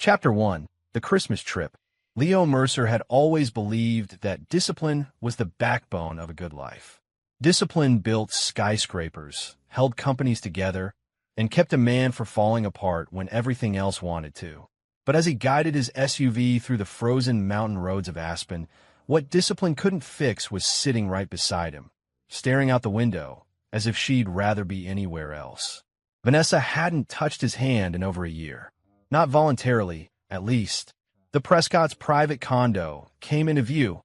Chapter 1. The Christmas Trip. Leo Mercer had always believed that discipline was the backbone of a good life. Discipline built skyscrapers, held companies together, and kept a man from falling apart when everything else wanted to. But as he guided his SUV through the frozen mountain roads of Aspen, what discipline couldn't fix was sitting right beside him, staring out the window, as if she'd rather be anywhere else. Vanessa hadn't touched his hand in over a year. Not voluntarily, at least. The Prescott's private condo came into view,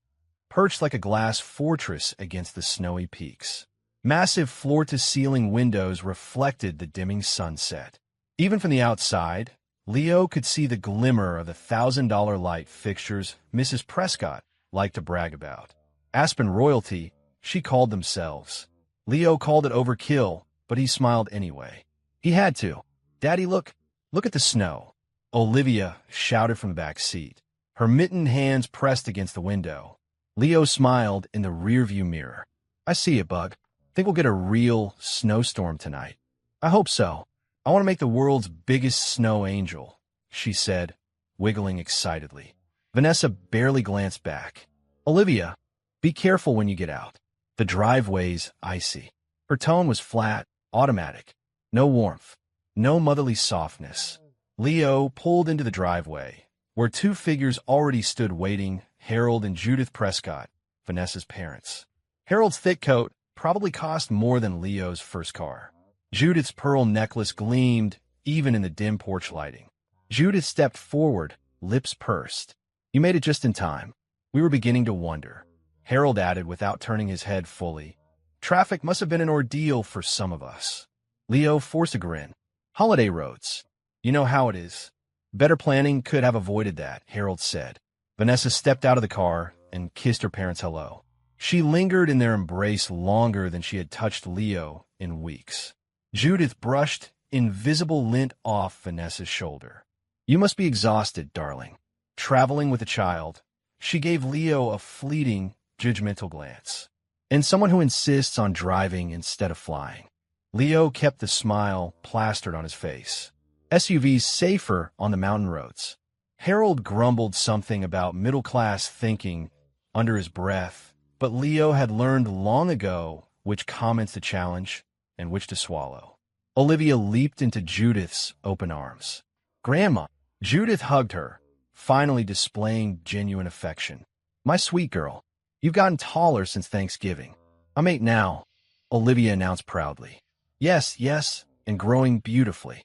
perched like a glass fortress against the snowy peaks. Massive floor-to-ceiling windows reflected the dimming sunset. Even from the outside, Leo could see the glimmer of the $1,000 light fixtures Mrs. Prescott liked to brag about. Aspen royalty, she called themselves. Leo called it overkill, but he smiled anyway. He had to. "Daddy, look at the snow," Olivia shouted from the back seat, her mittened hands pressed against the window. Leo smiled in the rearview mirror. "I see it, Bug. Think we'll get a real snowstorm tonight." "I hope so. I want to make the world's biggest snow angel," she said, wiggling excitedly. Vanessa barely glanced back. "Olivia, be careful when you get out. The driveway's icy." Her tone was flat, automatic. No warmth, no motherly softness. Leo pulled into the driveway, where two figures already stood waiting, Harold and Judith Prescott, Vanessa's parents. Harold's thick coat probably cost more than Leo's first car. Judith's pearl necklace gleamed even in the dim porch lighting. Judith stepped forward, lips pursed. "You made it just in time. We were beginning to wonder," Harold added without turning his head fully. "Traffic must have been an ordeal for some of us." Leo forced a grin. "Holiday roads. You know how it is." "Better planning could have avoided that," Harold said. Vanessa stepped out of the car and kissed her parents hello. She lingered in their embrace longer than she had touched Leo in weeks. Judith brushed invisible lint off Vanessa's shoulder. "You must be exhausted, darling." Traveling with a child, she gave Leo a fleeting, judgmental glance. "And someone who insists on driving instead of flying." Leo kept the smile plastered on his face. "SUVs safer on the mountain roads." Harold grumbled something about middle-class thinking under his breath, but Leo had learned long ago which comments to challenge and which to swallow. Olivia leaped into Judith's open arms. "Grandma!" Judith hugged her, finally displaying genuine affection. "My sweet girl, you've gotten taller since Thanksgiving." "I'm 8 now," Olivia announced proudly. Yes, and growing beautifully."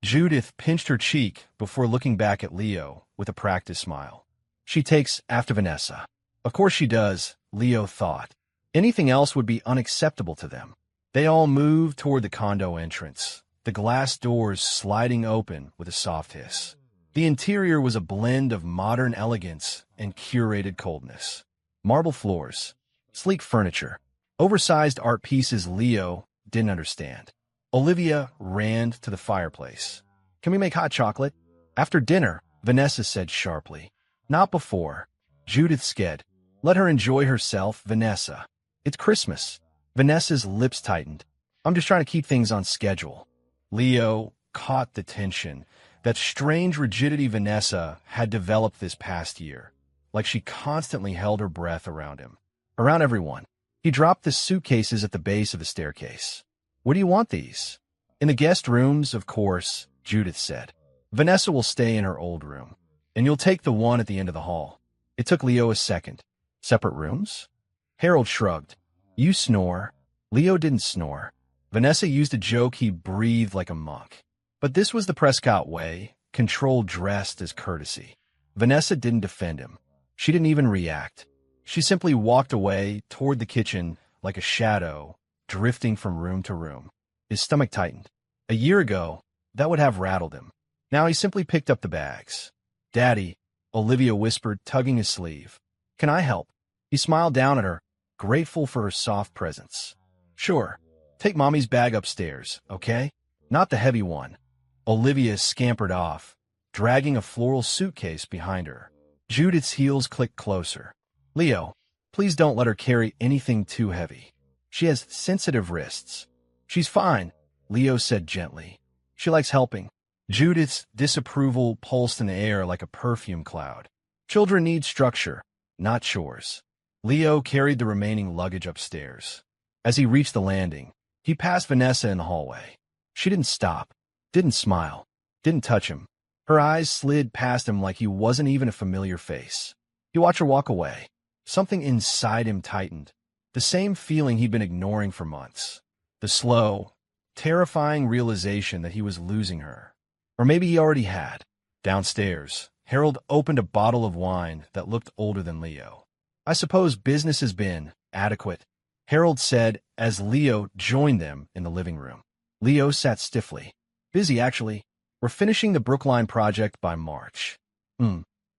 Judith pinched her cheek before looking back at Leo with a practiced smile. "She takes after Vanessa." Of course she does, Leo thought. Anything else would be unacceptable to them. They all moved toward the condo entrance, the glass doors sliding open with a soft hiss. The interior was a blend of modern elegance and curated coldness. Marble floors, sleek furniture, oversized art pieces Leo didn't understand. Olivia ran to the fireplace. "Can we make hot chocolate?" "After dinner," Vanessa said sharply. "Not before." Judith sked. "Let her enjoy herself, Vanessa. It's Christmas." Vanessa's lips tightened. "I'm just trying to keep things on schedule." Leo caught the tension, that strange rigidity Vanessa had developed this past year, like she constantly held her breath around him, around everyone. He dropped the suitcases at the base of the staircase. "Where do you want these?" "In the guest rooms, of course," Judith said. "Vanessa will stay in her old room, and you'll take the one at the end of the hall." It took Leo a second. "Separate rooms?" Harold shrugged. "You snore." Leo didn't snore. Vanessa used a joke he breathed like a monk. But this was the Prescott way, control dressed as courtesy. Vanessa didn't defend him. She didn't even react. She simply walked away toward the kitchen like a shadow, drifting from room to room. His stomach tightened. A year ago, that would have rattled him. Now he simply picked up the bags. "Daddy," Olivia whispered, tugging his sleeve. "Can I help?" He smiled down at her, grateful for her soft presence. "Sure. Take Mommy's bag upstairs, okay? Not the heavy one." Olivia scampered off, dragging a floral suitcase behind her. Judith's heels clicked closer. "Leo, please don't let her carry anything too heavy. She has sensitive wrists." "She's fine," Leo said gently. "She likes helping." Judith's disapproval pulsed in the air like a perfume cloud. Children need structure, not chores. Leo carried the remaining luggage upstairs. As he reached the landing, he passed Vanessa in the hallway. She didn't stop, didn't smile, didn't touch him. Her eyes slid past him like he wasn't even a familiar face. He watched her walk away. Something inside him tightened. The same feeling he'd been ignoring for months. The slow, terrifying realization that he was losing her. Or maybe he already had. Downstairs, Harold opened a bottle of wine that looked older than Leo. "I suppose business has been adequate," Harold said as Leo joined them in the living room. Leo sat stiffly. "Busy, actually. We're finishing the Brookline project by March."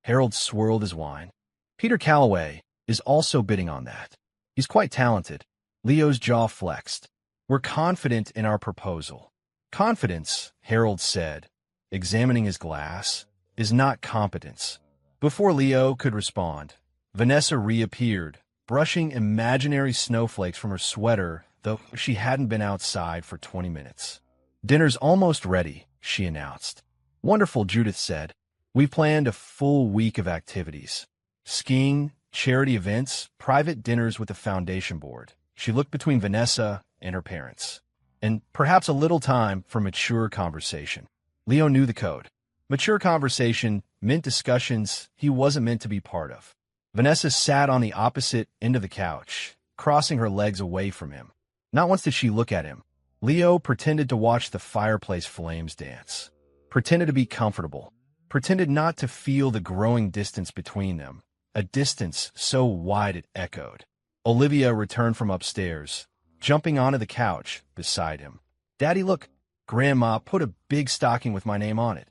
Harold swirled his wine. "Peter Calloway is also bidding on that. He's quite talented." Leo's jaw flexed. "We're confident in our proposal." "Confidence," Harold said, examining his glass, "is not competence." Before Leo could respond, Vanessa reappeared, brushing imaginary snowflakes from her sweater, though she hadn't been outside for 20 minutes. "Dinner's almost ready," she announced. "Wonderful," Judith said. "We've planned a full week of activities. Skiing, charity events, private dinners with the foundation board." She looked between Vanessa and her parents. "And perhaps a little time for mature conversation." Leo knew the code. Mature conversation meant discussions he wasn't meant to be part of. Vanessa sat on the opposite end of the couch, crossing her legs away from him. Not once did she look at him. Leo pretended to watch the fireplace flames dance. Pretended to be comfortable. Pretended not to feel the growing distance between them. A distance so wide it echoed. Olivia returned from upstairs, jumping onto the couch beside him. "Daddy, look. Grandma put a big stocking with my name on it."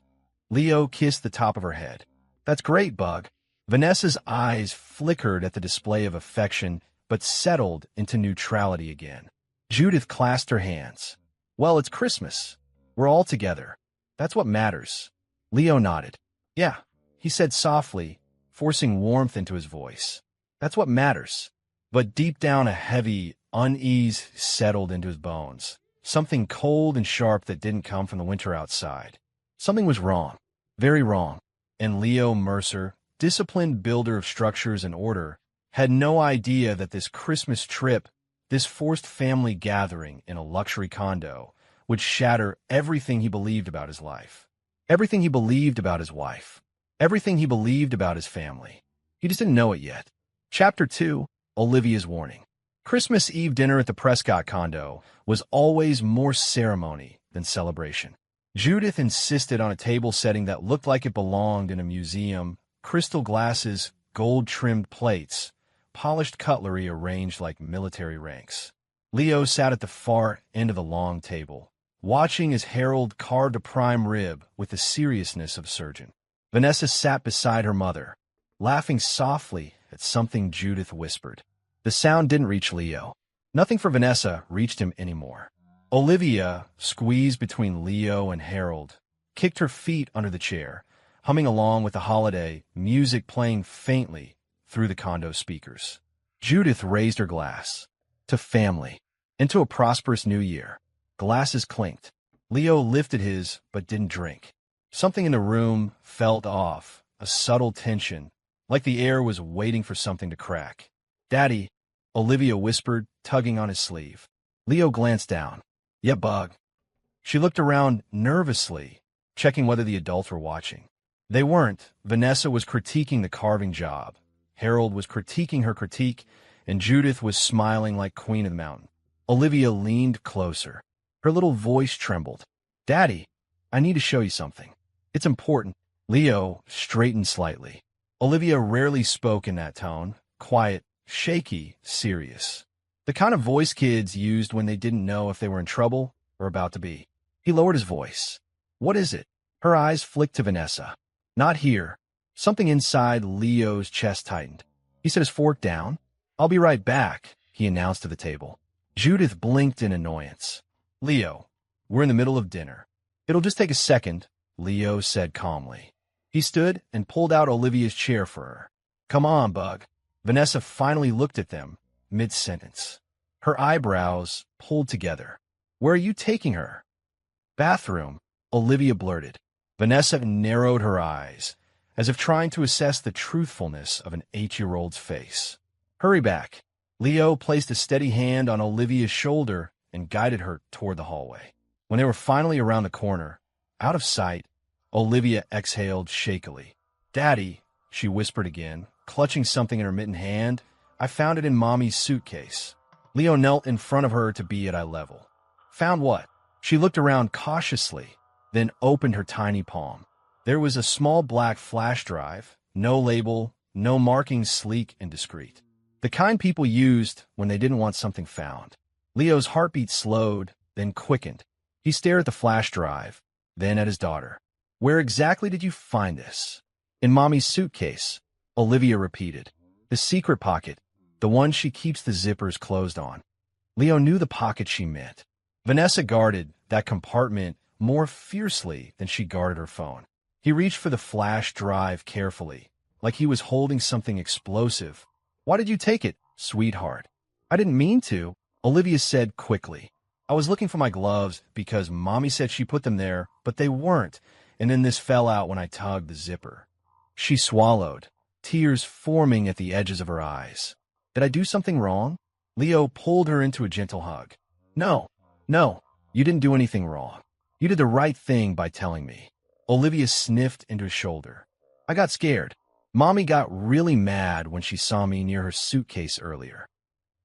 Leo kissed the top of her head. "That's great, Bug." Vanessa's eyes flickered at the display of affection, but settled into neutrality again. Judith clasped her hands. "Well, it's Christmas. We're all together. That's what matters." Leo nodded. "Yeah," he said softly, forcing warmth into his voice. "That's what matters." But deep down a heavy unease settled into his bones. Something cold and sharp that didn't come from the winter outside. Something was wrong. Very wrong. And Leo Mercer, disciplined builder of structures and order, had no idea that this Christmas trip, this forced family gathering in a luxury condo, would shatter everything he believed about his life. Everything he believed about his wife. Everything he believed about his family. He just didn't know it yet. Chapter 2, Olivia's Warning. Christmas Eve dinner at the Prescott condo was always more ceremony than celebration. Judith insisted on a table setting that looked like it belonged in a museum: crystal glasses, gold-trimmed plates, polished cutlery arranged like military ranks. Leo sat at the far end of the long table, watching as Harold carved a prime rib with the seriousness of a surgeon. Vanessa sat beside her mother, laughing softly at something Judith whispered. The sound didn't reach Leo. Nothing for Vanessa reached him anymore. Olivia, squeezed between Leo and Harold, kicked her feet under the chair, humming along with the holiday music playing faintly through the condo speakers. Judith raised her glass. To family. Into a prosperous new year. Glasses clinked. Leo lifted his, but didn't drink. Something in the room felt off, a subtle tension, like the air was waiting for something to crack. "Daddy," Olivia whispered, tugging on his sleeve. Leo glanced down. "Yeah, Bug." She looked around nervously, checking whether the adults were watching. They weren't. Vanessa was critiquing the carving job. Harold was critiquing her critique, and Judith was smiling like Queen of the Mountain. Olivia leaned closer. Her little voice trembled. "Daddy, I need to show you something. It's important." Leo straightened slightly. Olivia rarely spoke in that tone, quiet, shaky, serious. The kind of voice kids used when they didn't know if they were in trouble or about to be. He lowered his voice. "What is it?" Her eyes flicked to Vanessa. "Not here." Something inside Leo's chest tightened. He set his fork down. "I'll be right back," he announced to the table. Judith blinked in annoyance. "Leo, we're in the middle of dinner." "It'll just take a second," Leo said calmly. He stood and pulled out Olivia's chair for her. "Come on, Bug." Vanessa finally looked at them, mid-sentence. Her eyebrows pulled together. "Where are you taking her?" "Bathroom," Olivia blurted. Vanessa narrowed her eyes, as if trying to assess the truthfulness of an 8-year-old's face. Hurry back. Leo placed a steady hand on Olivia's shoulder and guided her toward the hallway. When they were finally around the corner, out of sight, Olivia exhaled shakily. "Daddy," she whispered again, clutching something in her mittened hand, "I found it in Mommy's suitcase." Leo knelt in front of her to be at eye level. "Found what?" She looked around cautiously, then opened her tiny palm. There was a small black flash drive, no label, no markings, sleek and discreet. The kind people used when they didn't want something found. Leo's heartbeat slowed, then quickened. He stared at the flash drive, then at his daughter. "Where exactly did you find this?" "In Mommy's suitcase," Olivia repeated. "The secret pocket, the one she keeps the zippers closed on." Leo knew the pocket she meant. Vanessa guarded that compartment more fiercely than she guarded her phone. He reached for the flash drive carefully, like he was holding something explosive. "Why did you take it, sweetheart?" "I didn't mean to," Olivia said quickly. "I was looking for my gloves because Mommy said she put them there, but they weren't, and then this fell out when I tugged the zipper." She swallowed, tears forming at the edges of her eyes. "Did I do something wrong?" Leo pulled her into a gentle hug. No, you didn't do anything wrong. You did the right thing by telling me." Olivia sniffed into his shoulder. "I got scared. Mommy got really mad when she saw me near her suitcase earlier."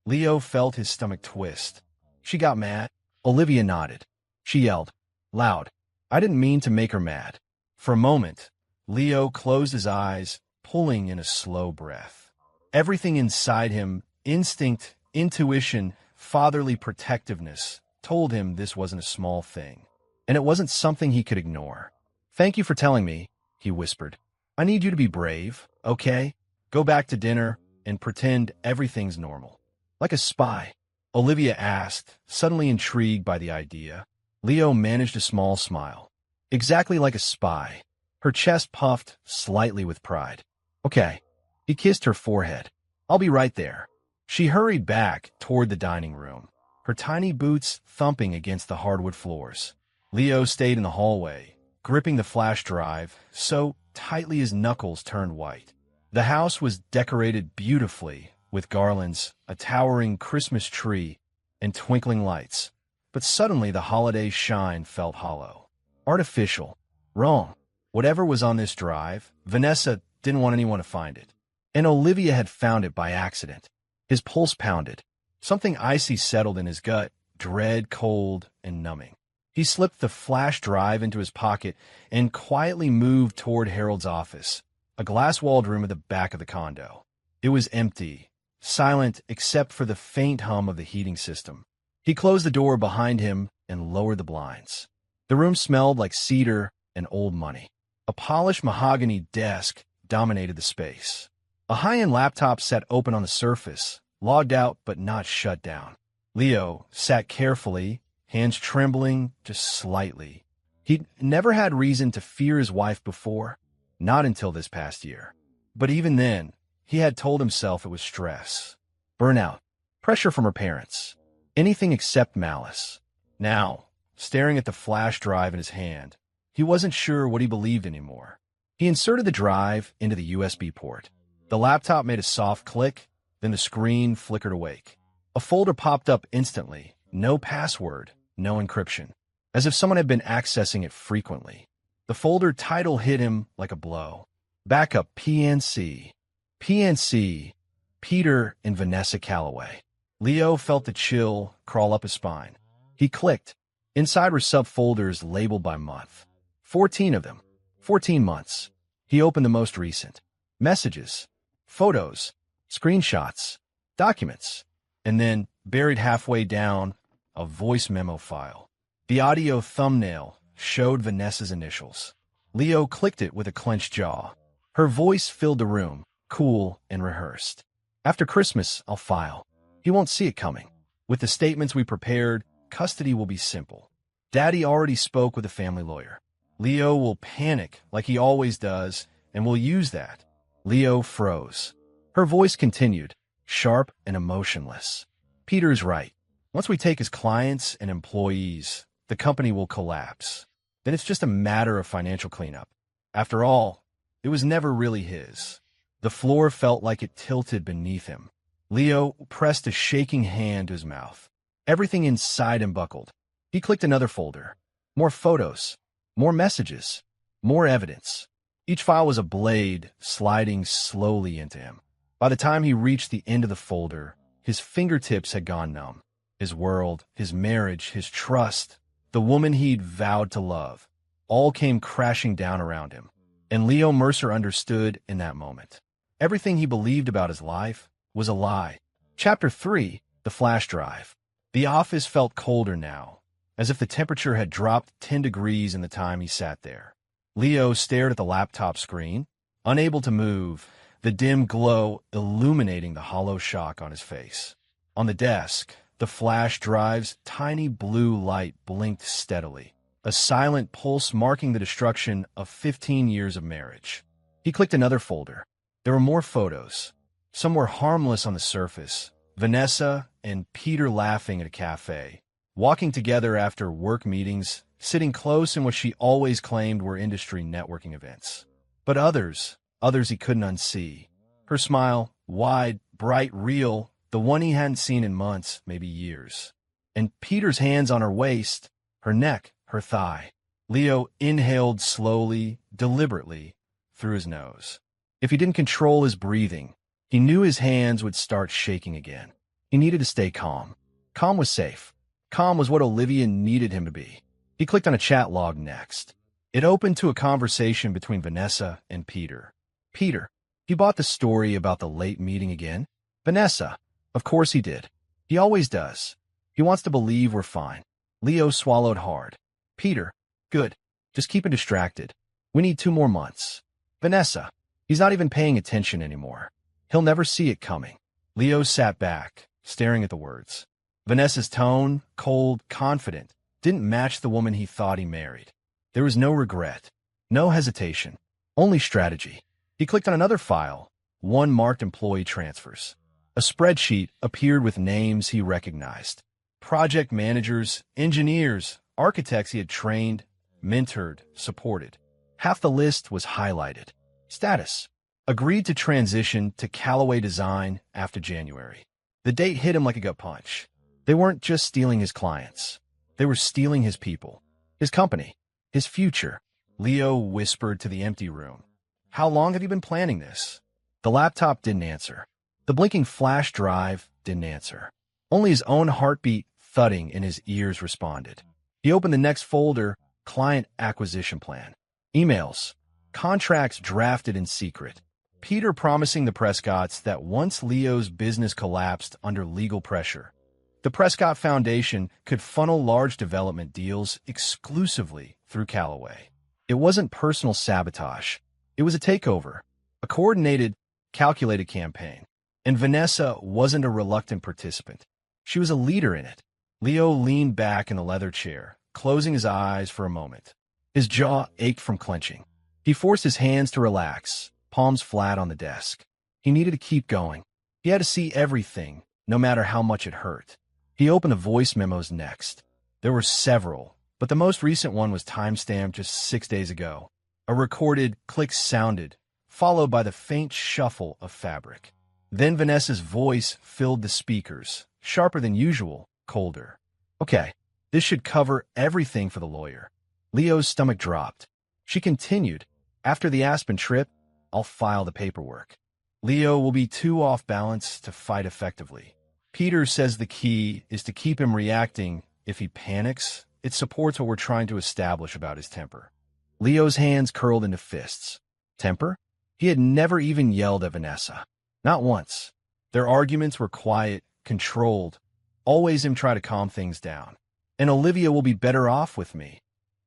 Leo felt his stomach twist. "She got mad?" Olivia nodded. She yelled, loud, "I didn't mean to make her mad." For a moment, Leo closed his eyes, pulling in a slow breath. Everything inside him, instinct, intuition, fatherly protectiveness, told him this wasn't a small thing. And it wasn't something he could ignore. "Thank you for telling me," he whispered. "I need you to be brave, okay? Go back to dinner and pretend everything's normal." "Like a spy?" Olivia asked, suddenly intrigued by the idea. Leo managed a small smile. "Exactly like a spy." Her chest puffed slightly with pride. "Okay." He kissed her forehead. "I'll be right there." She hurried back toward the dining room, her tiny boots thumping against the hardwood floors. Leo stayed in the hallway, gripping the flash drive so tightly his knuckles turned white. The house was decorated beautifully with garlands, a towering Christmas tree, and twinkling lights. But suddenly the holiday shine felt hollow. Artificial. Wrong. Whatever was on this drive, Vanessa didn't want anyone to find it. And Olivia had found it by accident. His pulse pounded. Something icy settled in his gut, dread, cold, and numbing. He slipped the flash drive into his pocket and quietly moved toward Harold's office, a glass-walled room at the back of the condo. It was empty, silent except for the faint hum of the heating system. He closed the door behind him and lowered the blinds. The room smelled like cedar and old money. A polished mahogany desk dominated the space. A high-end laptop sat open on the surface, logged out but not shut down. Leo sat carefully, hands trembling just slightly. He'd never had reason to fear his wife before, not until this past year. But even then, he had told himself it was stress, burnout, pressure from her parents, anything except malice. Now, staring at the flash drive in his hand, he wasn't sure what he believed anymore. He inserted the drive into the USB port. The laptop made a soft click, then the screen flickered awake. A folder popped up instantly, no password, no encryption, as if someone had been accessing it frequently. The folder title hit him like a blow. Backup PNC. PNC. Peter and Vanessa Calloway. Leo felt the chill crawl up his spine. He clicked. Inside were subfolders labeled by month. 14 of them. 14 months. He opened the most recent. Messages. Photos. Screenshots. Documents. And then, buried halfway down, a voice memo file. The audio thumbnail showed Vanessa's initials. Leo clicked it with a clenched jaw. Her voice filled the room, cool and rehearsed. "After Christmas, I'll file. He won't see it coming. With the statements we prepared, custody will be simple. Daddy already spoke with a family lawyer. Leo will panic like he always does, and we'll use that." Leo froze. Her voice continued, sharp and emotionless. "Peter's right. Once we take his clients and employees, the company will collapse. then it's just a matter of financial cleanup. After all, it was never really his. The floor felt like it tilted beneath him. Leo pressed a shaking hand to his mouth. Everything inside him buckled. He clicked another folder. More photos. More messages. More evidence. Each file was a blade sliding slowly into him. By the time he reached the end of the folder, his fingertips had gone numb. His world, his marriage, his trust, the woman he'd vowed to love, all came crashing down around him. And Leo Mercer understood in that moment. Everything he believed about his life was a lie. Chapter 3, The Flash Drive. The office felt colder now, as if the temperature had dropped 10 degrees in the time he sat there. Leo stared at the laptop screen, unable to move, the dim glow illuminating the hollow shock on his face. On the desk, the flash drive's tiny blue light blinked steadily, a silent pulse marking the destruction of 15 years of marriage. He clicked another folder. There were more photos. Some were harmless on the surface. Vanessa and Peter laughing at a cafe, walking together after work meetings, sitting close in what she always claimed were industry networking events. But others he couldn't unsee. Her smile, wide, bright, real, the one he hadn't seen in months, maybe years. And Peter's hands on her waist, her neck, her thigh. Leo inhaled slowly, deliberately, through his nose. If he didn't control his breathing, he knew his hands would start shaking again. He needed to stay calm. Calm was safe. Calm was what Olivia needed him to be. He clicked on a chat log next. It opened to a conversation between Vanessa and Peter. Peter, you bought the story about the late meeting again? Vanessa, of course he did. He always does. He wants to believe we're fine. Leo swallowed hard. Peter, good. Just keep him distracted. We need 2 more months. Vanessa, he's not even paying attention anymore. He'll never see it coming. Leo sat back, staring at the words. Vanessa's tone, cold, confident, didn't match the woman he thought he married. There was no regret, no hesitation, only strategy. He clicked on another file, one marked employee transfers. A spreadsheet appeared with names he recognized. Project managers, engineers, architects he had trained, mentored, supported. Half the list was highlighted. Status: agreed to transition to Callaway Design after January. The date hit him like a gut punch. They weren't just stealing his clients. They were stealing his people, his company, his future. Leo whispered to the empty room. How long have you been planning this? The laptop didn't answer. The blinking flash drive didn't answer. Only his own heartbeat thudding in his ears responded. He opened the next folder, Client Acquisition Plan. Emails. Contracts drafted in secret. Peter promising the Prescotts that once Leo's business collapsed under legal pressure, the Prescott Foundation could funnel large development deals exclusively through Callaway. It wasn't personal sabotage. It was a takeover, a coordinated, calculated campaign. And Vanessa wasn't a reluctant participant. She was a leader in it. Leo leaned back in the leather chair, closing his eyes for a moment. His jaw ached from clenching. He forced his hands to relax, palms flat on the desk. He needed to keep going. He had to see everything, no matter how much it hurt. He opened the voice memos next. There were several, but the most recent one was timestamped just 6 days ago. A recorded click sounded, followed by the faint shuffle of fabric. Then Vanessa's voice filled the speakers, sharper than usual, colder. Okay, this should cover everything for the lawyer. Leo's stomach dropped. She continued, after the Aspen trip, I'll file the paperwork. Leo will be too off balance to fight effectively. Peter says the key is to keep him reacting. If he panics, it supports what we're trying to establish about his temper. Leo's hands curled into fists. Temper? He had never even yelled at Vanessa. Not once. Their arguments were quiet, controlled, always him try to calm things down. And Olivia will be better off with me,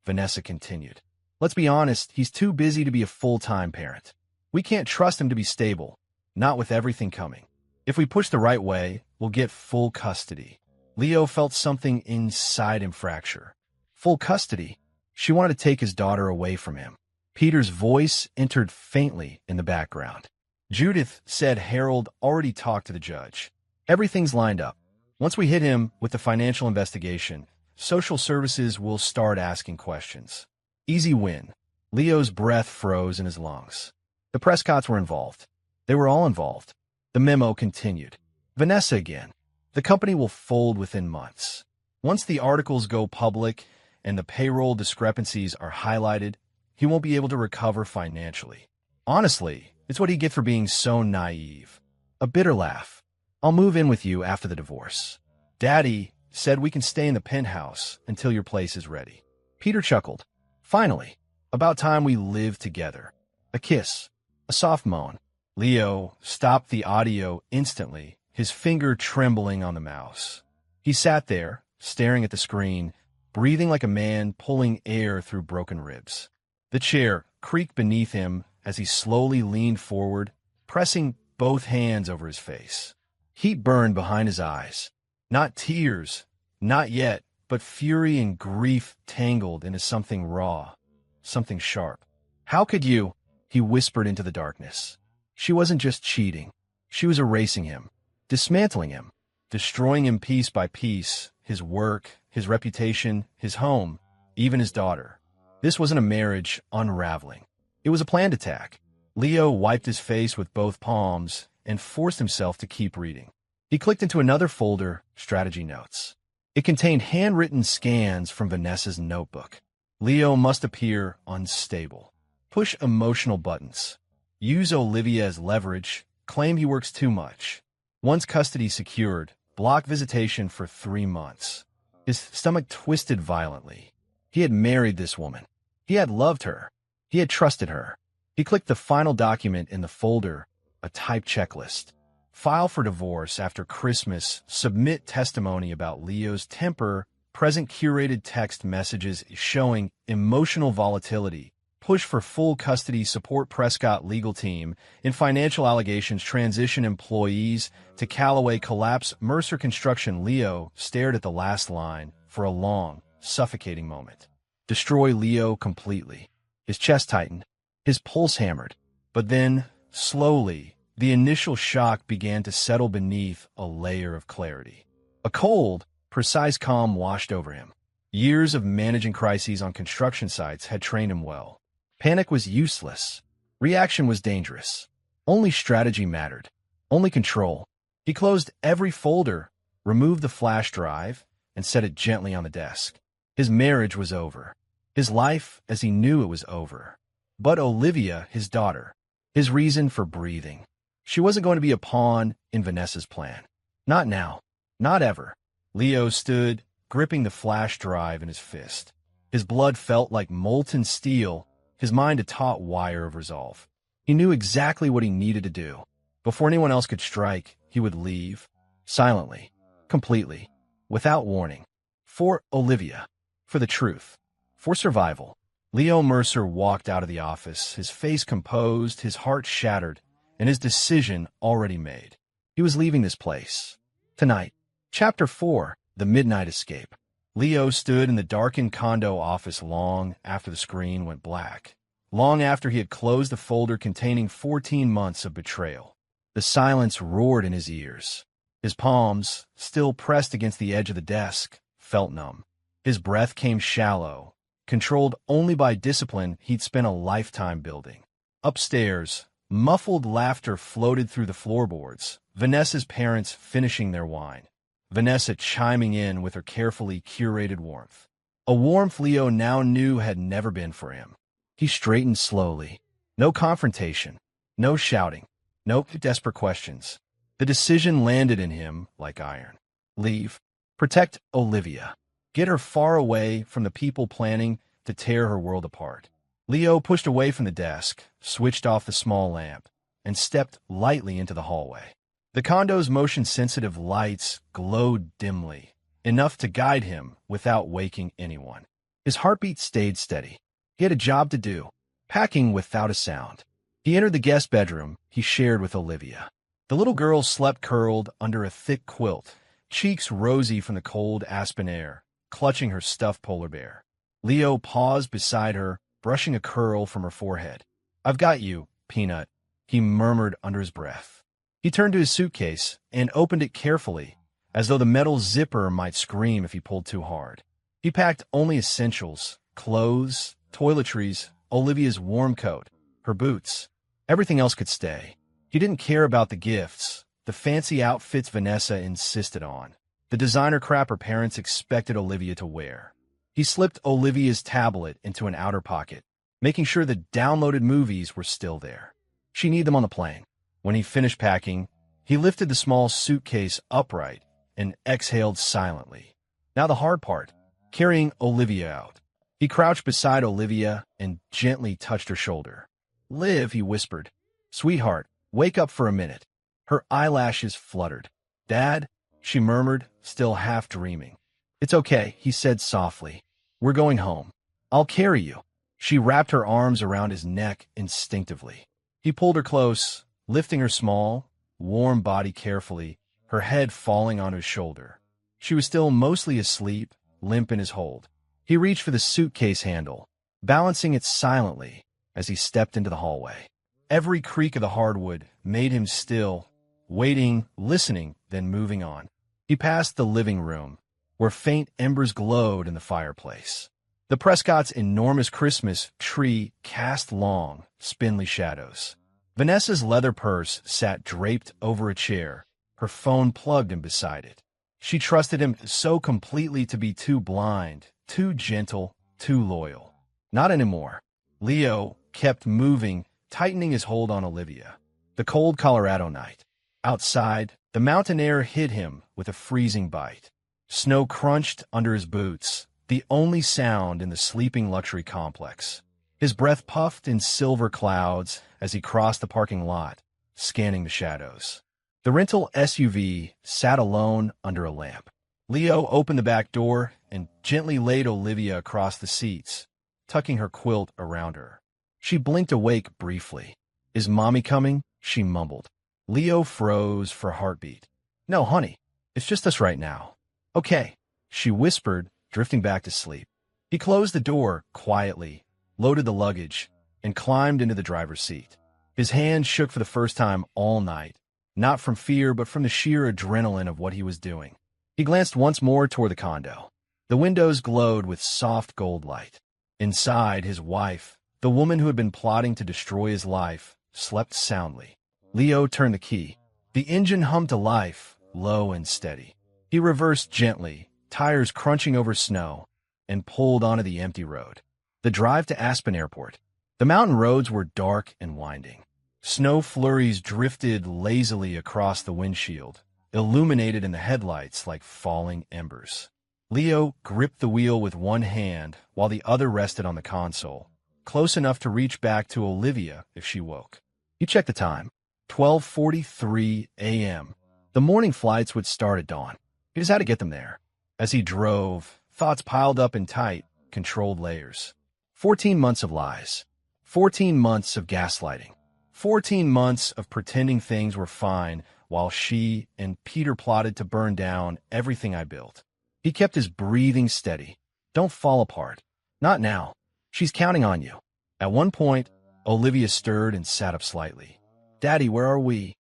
Vanessa continued. Let's be honest, he's too busy to be a full-time parent. We can't trust him to be stable, not with everything coming. If we push the right way, we'll get full custody. Leo felt something inside him fracture. Full custody? She wanted to take his daughter away from him. Peter's voice entered faintly in the background. Judith said Harold already talked to the judge. Everything's lined up. Once we hit him with the financial investigation, social services will start asking questions. Easy win. Leo's breath froze in his lungs. The Prescotts were involved. They were all involved. The memo continued. Vanessa again. The company will fold within months. Once the articles go public and the payroll discrepancies are highlighted, he won't be able to recover financially. Honestly, it's what he gets for being so naive. A bitter laugh. I'll move in with you after the divorce. Daddy said we can stay in the penthouse until your place is ready. Peter chuckled. Finally, about time we lived together. A kiss. A soft moan. Leo stopped the audio instantly, his finger trembling on the mouse. He sat there, staring at the screen, breathing like a man pulling air through broken ribs. The chair creaked beneath him as he slowly leaned forward, pressing both hands over his face. Heat burned behind his eyes. Not tears, not yet, but fury and grief tangled into something raw, something sharp. How could you? He whispered into the darkness. She wasn't just cheating. She was erasing him, dismantling him, destroying him piece by piece, his work, his reputation, his home, even his daughter. This wasn't a marriage unraveling. It was a planned attack. Leo wiped his face with both palms and forced himself to keep reading. He clicked into another folder, Strategy Notes. It contained handwritten scans from Vanessa's notebook. Leo must appear unstable. Push emotional buttons. Use Olivia as leverage. Claim he works too much. Once custody secured, block visitation for 3 months. His stomach twisted violently. He had married this woman. He had loved her. He had trusted her. He clicked the final document in the folder, a typed checklist. File for divorce after Christmas. Submit testimony about Leo's temper. Present curated text messages showing emotional volatility. Push for full custody. Support Prescott legal team. In financial allegations, transition employees to Callaway collapse. Mercer Construction. Leo stared at the last line for a long, suffocating moment. Destroy Leo completely. His chest tightened. His pulse hammered. But then, slowly, the initial shock began to settle beneath a layer of clarity. A cold, precise calm washed over him. Years of managing crises on construction sites had trained him well. Panic was useless. Reaction was dangerous. Only strategy mattered. Only control. He closed every folder, removed the flash drive, and set it gently on the desk. His marriage was over. His life as he knew it was over. But Olivia, his daughter, his reason for breathing. She wasn't going to be a pawn in Vanessa's plan. Not now. Not ever. Leo stood, gripping the flash drive in his fist. His blood felt like molten steel, his mind a taut wire of resolve. He knew exactly what he needed to do. Before anyone else could strike, he would leave. Silently. Completely. Without warning. For Olivia. For the truth. For survival. Leo Mercer walked out of the office, his face composed, his heart shattered, and his decision already made. He was leaving this place. Tonight. Chapter 4. The Midnight Escape. Leo stood in the darkened condo office long after the screen went black. Long after he had closed the folder containing 14 months of betrayal. The silence roared in his ears. His palms, still pressed against the edge of the desk, felt numb. His breath came shallow, controlled only by discipline he'd spent a lifetime building. Upstairs, muffled laughter floated through the floorboards, Vanessa's parents finishing their wine. Vanessa chiming in with her carefully curated warmth. A warmth Leo now knew had never been for him. He straightened slowly. No confrontation. No shouting. No desperate questions. The decision landed in him like iron. Leave. Protect Olivia. Get her far away from the people planning to tear her world apart. Leo pushed away from the desk, switched off the small lamp, and stepped lightly into the hallway. The condo's motion-sensitive lights glowed dimly, enough to guide him without waking anyone. His heartbeat stayed steady. He had a job to do, packing without a sound. He entered the guest bedroom he shared with Olivia. The little girl slept curled under a thick quilt, cheeks rosy from the cold aspen air, clutching her stuffed polar bear. Leo paused beside her, brushing a curl from her forehead. "I've got you, Peanut," he murmured under his breath. He turned to his suitcase and opened it carefully, as though the metal zipper might scream if he pulled too hard. He packed only essentials, clothes, toiletries, Olivia's warm coat, her boots. Everything else could stay. He didn't care about the gifts, the fancy outfits Vanessa insisted on, the designer crap her parents expected Olivia to wear. He slipped Olivia's tablet into an outer pocket, making sure the downloaded movies were still there. She needed them on the plane. When he finished packing, he lifted the small suitcase upright and exhaled silently. Now the hard part, carrying Olivia out. He crouched beside Olivia and gently touched her shoulder. "Liv," he whispered. "Sweetheart, wake up for a minute." Her eyelashes fluttered. "Dad," she murmured, still half dreaming. "It's okay," he said softly. "We're going home. I'll carry you." She wrapped her arms around his neck instinctively. He pulled her close, lifting her small, warm body carefully, her head falling on his shoulder. She was still mostly asleep, limp in his hold. He reached for the suitcase handle, balancing it silently as he stepped into the hallway. Every creak of the hardwood made him still, waiting, listening, then moving on. He passed the living room, where faint embers glowed in the fireplace. The Prescott's enormous Christmas tree cast long, spindly shadows. Vanessa's leather purse sat draped over a chair, her phone plugged in beside it. She trusted him so completely to be too blind, too gentle, too loyal. Not anymore. Leo kept moving, tightening his hold on Olivia. The cold Colorado night. Outside, the mountain air hit him with a freezing bite. Snow crunched under his boots, the only sound in the sleeping luxury complex. His breath puffed in silver clouds as he crossed the parking lot, scanning the shadows. The rental SUV sat alone under a lamp. Leo opened the back door and gently laid Olivia across the seats, tucking her quilt around her. She blinked awake briefly. "Is Mommy coming?" she mumbled. Leo froze for a heartbeat. "No, honey, it's just us right now." "Okay," she whispered, drifting back to sleep. He closed the door quietly, loaded the luggage, and climbed into the driver's seat. His hand shook for the first time all night, not from fear but from the sheer adrenaline of what he was doing. He glanced once more toward the condo. The windows glowed with soft gold light. Inside, his wife, the woman who had been plotting to destroy his life, slept soundly. Leo turned the key. The engine hummed to life, low and steady. He reversed gently, tires crunching over snow, and pulled onto the empty road. The drive to Aspen Airport. The mountain roads were dark and winding. Snow flurries drifted lazily across the windshield, illuminated in the headlights like falling embers. Leo gripped the wheel with one hand while the other rested on the console, close enough to reach back to Olivia if she woke. He checked the time. 12:43 a.m. The morning flights would start at dawn. He just had to get them there. As he drove, thoughts piled up in tight, controlled layers. 14 months of lies. 14 months of gaslighting. 14 months of pretending things were fine while she and Peter plotted to burn down everything I built. He kept his breathing steady. "Don't fall apart. Not now. She's counting on you." At one point, Olivia stirred and sat up slightly. "Daddy, where are we?"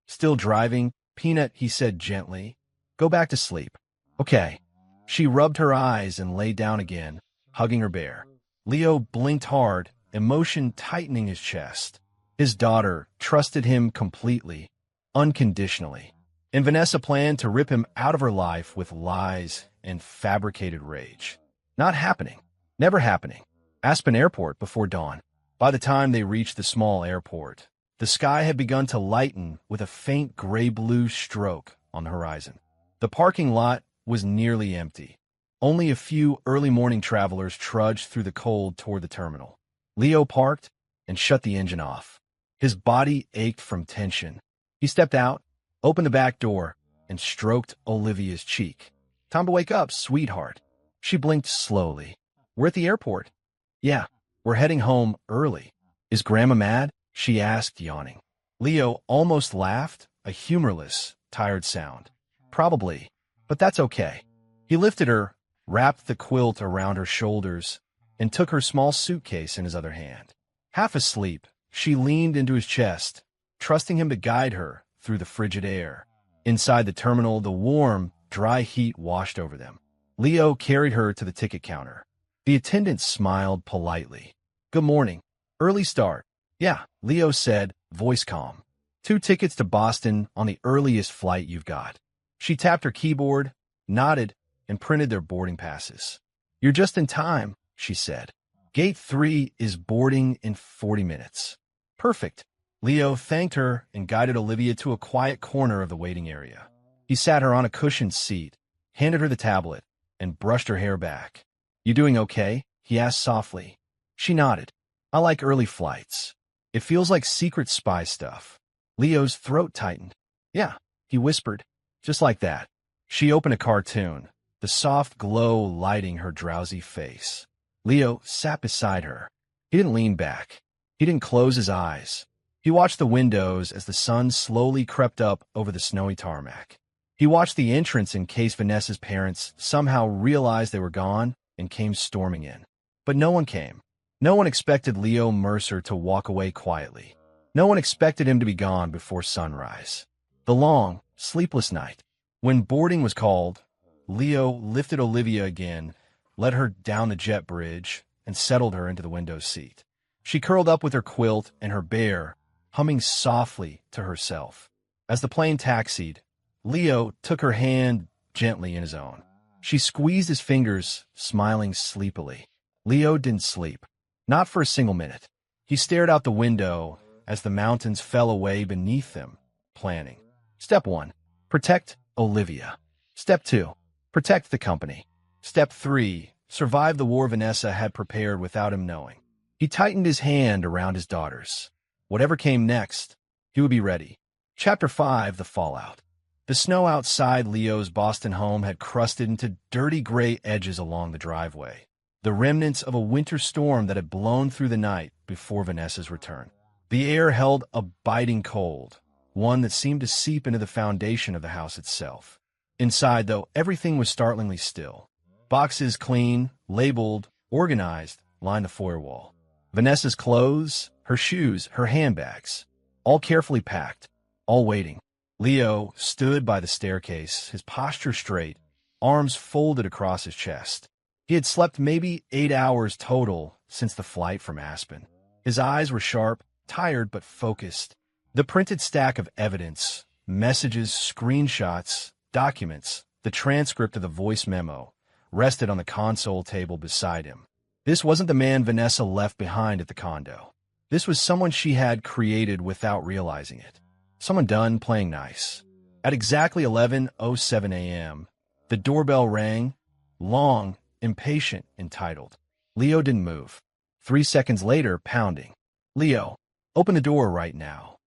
"Still driving, Peanut," he said gently. "Go back to sleep." "Okay." She rubbed her eyes and lay down again, hugging her bear. Leo blinked hard, emotion tightening his chest. His daughter trusted him completely, unconditionally. And Vanessa planned to rip him out of her life with lies and fabricated rage. Not happening. Never happening. Aspen Airport before dawn. By the time they reached the small airport, the sky had begun to lighten with a faint gray-blue stroke on the horizon. The parking lot was nearly empty. Only a few early morning travelers trudged through the cold toward the terminal. Leo parked and shut the engine off. His body ached from tension. He stepped out, opened the back door, and stroked Olivia's cheek. "Time to wake up, sweetheart." She blinked slowly. "We're at the airport." "Yeah, we're heading home early." "Is Grandma mad?" she asked, yawning. Leo almost laughed, a humorless, tired sound. "Probably, but that's okay." He lifted her, wrapped the quilt around her shoulders, and took her small suitcase in his other hand. Half asleep, she leaned into his chest, trusting him to guide her through the frigid air. Inside the terminal, the warm, dry heat washed over them. Leo carried her to the ticket counter. The attendant smiled politely. Good morning. Early start. Yeah, Leo said, voice calm. 2 tickets to Boston on the earliest flight you've got. She tapped her keyboard, nodded, and printed their boarding passes. You're just in time, she said. Gate 3 is boarding in 40 minutes. Perfect. Leo thanked her and guided Olivia to a quiet corner of the waiting area. He sat her on a cushioned seat, handed her the tablet, and brushed her hair back. You doing okay? He asked softly. She nodded. I like early flights. It feels like secret spy stuff. Leo's throat tightened. Yeah, he whispered. Just like that. She opened a cartoon, the soft glow lighting her drowsy face. Leo sat beside her. He didn't lean back. He didn't close his eyes. He watched the windows as the sun slowly crept up over the snowy tarmac. He watched the entrance in case Vanessa's parents somehow realized they were gone and came storming in. But no one came. No one expected Leo Mercer to walk away quietly. No one expected him to be gone before sunrise. The long, sleepless night. When boarding was called, Leo lifted Olivia again, led her down the jet bridge, and settled her into the window seat. She curled up with her quilt and her bear, humming softly to herself. As the plane taxied, Leo took her hand gently in his own. She squeezed his fingers, smiling sleepily. Leo didn't sleep. Not for a single minute. He stared out the window as the mountains fell away beneath them, planning. Step 1. Protect Olivia. Step 2. Protect the company. Step 3. Survive the war Vanessa had prepared without him knowing. He tightened his hand around his daughters. Whatever came next, he would be ready. Chapter 5. The Fallout. The snow outside Leo's Boston home had crusted into dirty gray edges along the driveway, the remnants of a winter storm that had blown through the night before Vanessa's return. The air held a biting cold, one that seemed to seep into the foundation of the house itself. Inside, though, everything was startlingly still. Boxes clean, labeled, organized, lined the foyer wall. Vanessa's clothes, her shoes, her handbags, all carefully packed, all waiting. Leo stood by the staircase, his posture straight, arms folded across his chest. He had slept maybe 8 hours total since the flight from Aspen. His eyes were sharp, tired but focused. The printed stack of evidence, messages, screenshots, documents, the transcript of the voice memo, rested on the console table beside him. This wasn't the man Vanessa left behind at the condo. This was someone she had created without realizing it. Someone done playing nice. At exactly 11:07 a.m., the doorbell rang, long, impatient, entitled. Leo didn't move. 3 seconds later, pounding. Leo, open the door right now.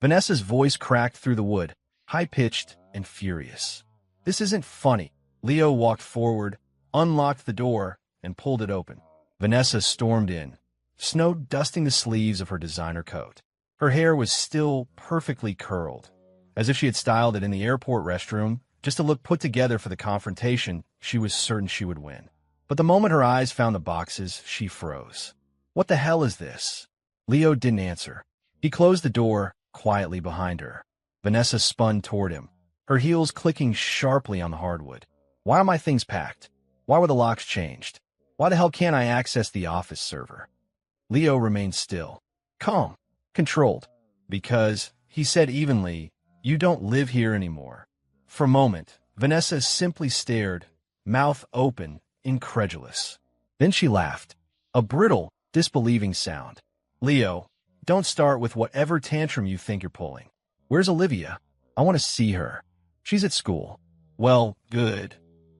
Vanessa's voice cracked through the wood, high-pitched and furious. This isn't funny. Leo walked forward, unlocked the door, and pulled it open. Vanessa stormed in, snow dusting the sleeves of her designer coat. Her hair was still perfectly curled, as if she had styled it in the airport restroom just to look put together for the confrontation she was certain she would win. But the moment her eyes found the boxes, she froze. What the hell is this? Leo didn't answer. He closed the door quietly behind her. Vanessa spun toward him, her heels clicking sharply on the hardwood. Why are my things packed? Why were the locks changed? Why the hell can't I access the office server? Leo remained still, calm, controlled. Because, he said evenly, you don't live here anymore. For a moment, Vanessa simply stared, mouth open, incredulous. Then she laughed, a brittle, disbelieving sound. Leo, don't start with whatever tantrum you think you're pulling. Where's Olivia? I want to see her. She's at school. Well, good.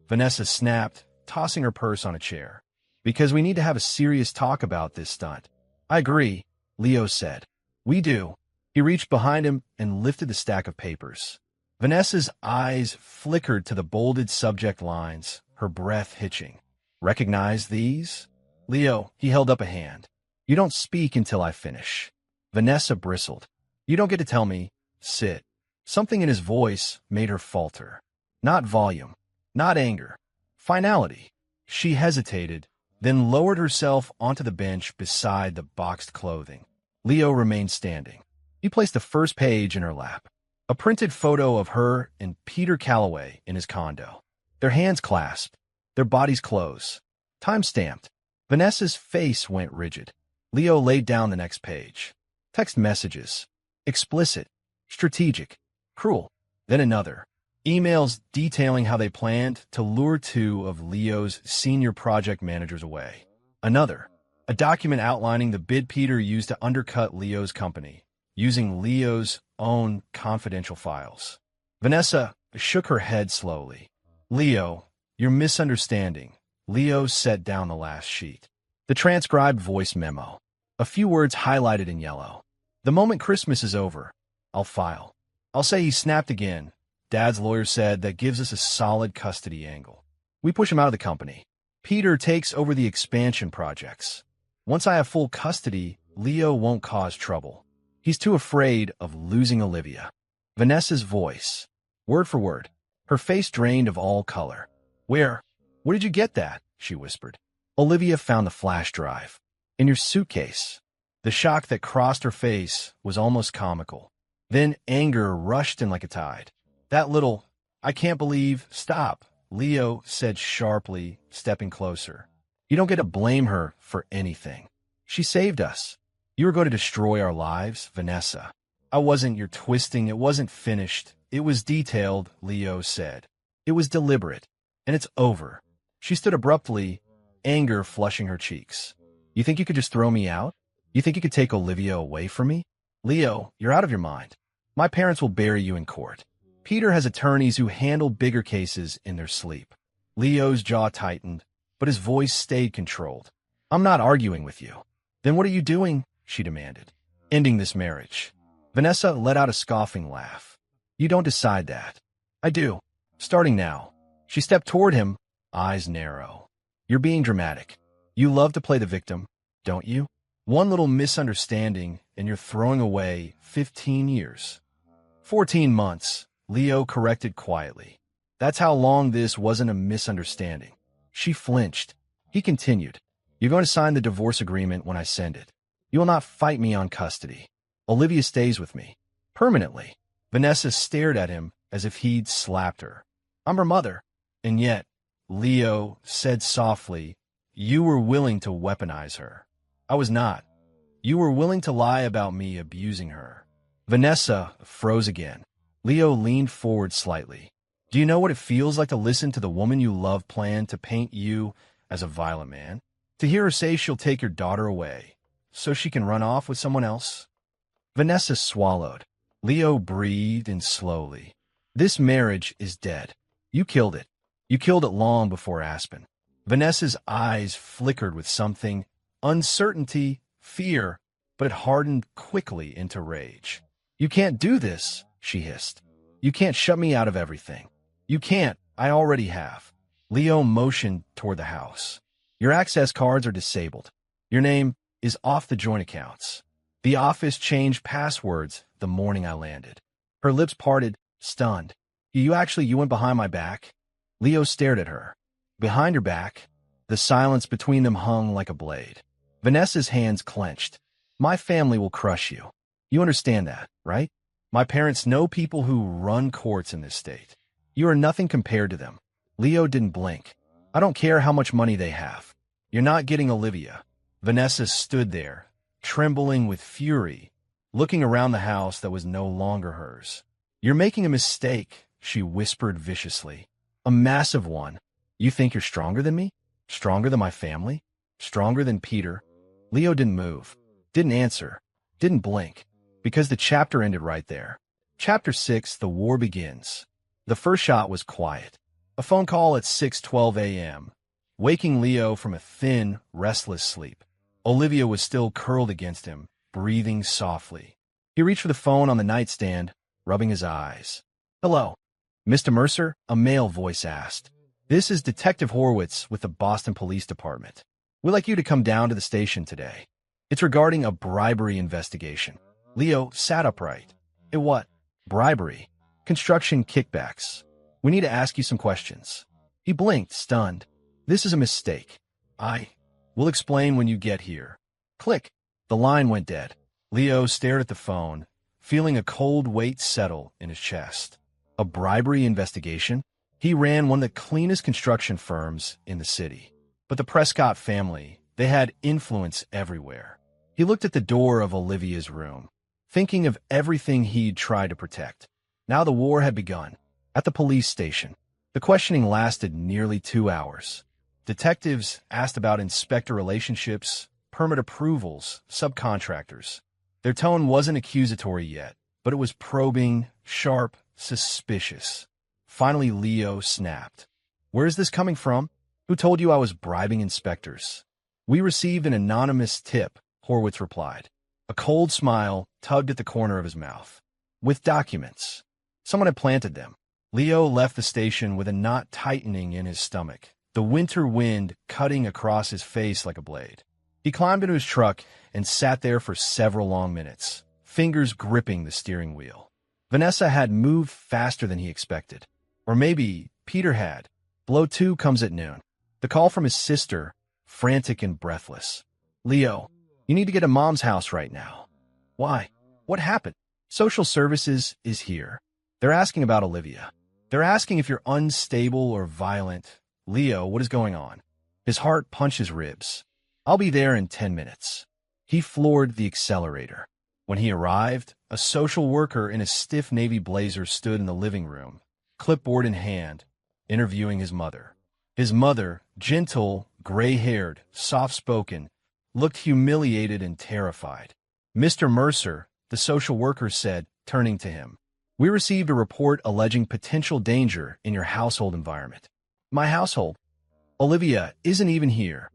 Vanessa snapped, tossing her purse on a chair. Because we need to have a serious talk about this stunt. I agree, Leo said. We do. He reached behind him and lifted the stack of papers. Vanessa's eyes flickered to the bolded subject lines, her breath hitching. Recognize these? Leo, he held up a hand. You don't speak until I finish. Vanessa bristled. You don't get to tell me. Sit. Something in his voice made her falter. Not volume. Not anger. Finality. She hesitated, then lowered herself onto the bench beside the boxed clothing. Leo remained standing. He placed the first page in her lap. A printed photo of her and Peter Calloway in his condo. Their hands clasped, their bodies close. Time-stamped. Vanessa's face went rigid. Leo laid down the next page. Text messages. Explicit. Strategic. Cruel. Then another. Emails detailing how they planned to lure two of Leo's senior project managers away. Another. A document outlining the bid Peter used to undercut Leo's company, using Leo's own confidential files. Vanessa shook her head slowly. Leo, you're misunderstanding. Leo set down the last sheet. The transcribed voice memo. A few words highlighted in yellow. The moment Christmas is over, I'll file. I'll say he snapped again. Dad's lawyer said that gives us a solid custody angle. We push him out of the company. Peter takes over the expansion projects. Once I have full custody, Leo won't cause trouble. He's too afraid of losing Olivia. Vanessa's voice. Word for word. Her face drained of all color. Where did you get that? She whispered. Olivia found the flash drive. In your suitcase. The shock that crossed her face was almost comical. Then anger rushed in like a tide. That little, I can't believe, stop, Leo said sharply, stepping closer. You don't get to blame her for anything. She saved us. You were going to destroy our lives, Vanessa. I wasn't your twisting. It wasn't finished. It was detailed, Leo said. It was deliberate. And it's over. She stood abruptly, anger flushing her cheeks. You think you could just throw me out? You think you could take Olivia away from me? Leo, you're out of your mind. My parents will bury you in court. Peter has attorneys who handle bigger cases in their sleep. Leo's jaw tightened, but his voice stayed controlled. I'm not arguing with you. Then what are you doing? She demanded. Ending this marriage. Vanessa let out a scoffing laugh. You don't decide that. I do. Starting now. She stepped toward him, eyes narrow. You're being dramatic. You love to play the victim, don't you? One little misunderstanding, and you're throwing away 15 years. 14 months, Leo corrected quietly. That's how long this wasn't a misunderstanding. She flinched. He continued. You're going to sign the divorce agreement when I send it. You will not fight me on custody. Olivia stays with me. Permanently. Vanessa stared at him as if he'd slapped her. I'm her mother. And yet, Leo said softly, you were willing to weaponize her. I was not. You were willing to lie about me abusing her. Vanessa froze again. Leo leaned forward slightly. Do you know what it feels like to listen to the woman you love plan to paint you as a violent man? To hear her say she'll take your daughter away so she can run off with someone else? Vanessa swallowed. Leo breathed in slowly. This marriage is dead. You killed it. You killed it long before Aspen. Vanessa's eyes flickered with something, uncertainty, fear, but it hardened quickly into rage. You can't do this, she hissed. You can't shut me out of everything. You can't. I already have. Leo motioned toward the house. Your access cards are disabled. Your name is off the joint accounts. The office changed passwords the morning I landed. Her lips parted, stunned. You went behind my back? Leo stared at her. Behind her back? The silence between them hung like a blade. Vanessa's hands clenched. My family will crush you. You understand that, right? My parents know people who run courts in this state. You are nothing compared to them. Leo didn't blink. I don't care how much money they have. You're not getting Olivia. Vanessa stood there, trembling with fury, looking around the house that was no longer hers. You're making a mistake, she whispered viciously. A massive one. You think you're stronger than me? Stronger than my family? Stronger than Peter? Leo didn't move, didn't answer, didn't blink, because the chapter ended right there. Chapter 6, The War Begins. The first shot was quiet. A phone call at 6:12 a.m., waking Leo from a thin, restless sleep. Olivia was still curled against him, breathing softly. He reached for the phone on the nightstand, rubbing his eyes. Hello. Mr. Mercer? A male voice asked. This is Detective Horwitz with the Boston Police Department. We'd like you to come down to the station today. It's regarding a bribery investigation. Leo sat upright. What? Bribery. Construction kickbacks. We need to ask you some questions. He blinked, stunned. This is a mistake. We'll explain when you get here. Click. The line went dead. Leo stared at the phone, feeling a cold weight settle in his chest. A bribery investigation? He ran one of the cleanest construction firms in the city. But the Prescott family, they had influence everywhere. He looked at the door of Olivia's room, thinking of everything he'd tried to protect. Now the war had begun. At the police station, the questioning lasted nearly 2 hours. Detectives asked about inspector relationships, permit approvals, subcontractors. Their tone wasn't accusatory yet, but it was probing, sharp, suspicious. Finally, Leo snapped. "Where is this coming from? Who told you I was bribing inspectors?" "We received an anonymous tip," Horwitz replied. A cold smile tugged at the corner of his mouth. "With documents. Someone had planted them." Leo left the station with a knot tightening in his stomach, the winter wind cutting across his face like a blade. He climbed into his truck and sat there for several long minutes, fingers gripping the steering wheel. Vanessa had moved faster than he expected. Or maybe Peter had. Blow 2 comes at noon. The call from his sister, frantic and breathless. "Leo, you need to get to Mom's house right now." "Why? What happened?" "Social services is here. They're asking about Olivia. They're asking if you're unstable or violent." "Leo, what is going on?" His heart punched his ribs. "I'll be there in 10 minutes. He floored the accelerator. When he arrived, a social worker in a stiff navy blazer stood in the living room, clipboard in hand, interviewing his mother. His mother, gentle, gray-haired, soft-spoken, looked humiliated and terrified. "Mr. Mercer," the social worker said, turning to him, "we received a report alleging potential danger in your household environment." "My household? Olivia isn't even here."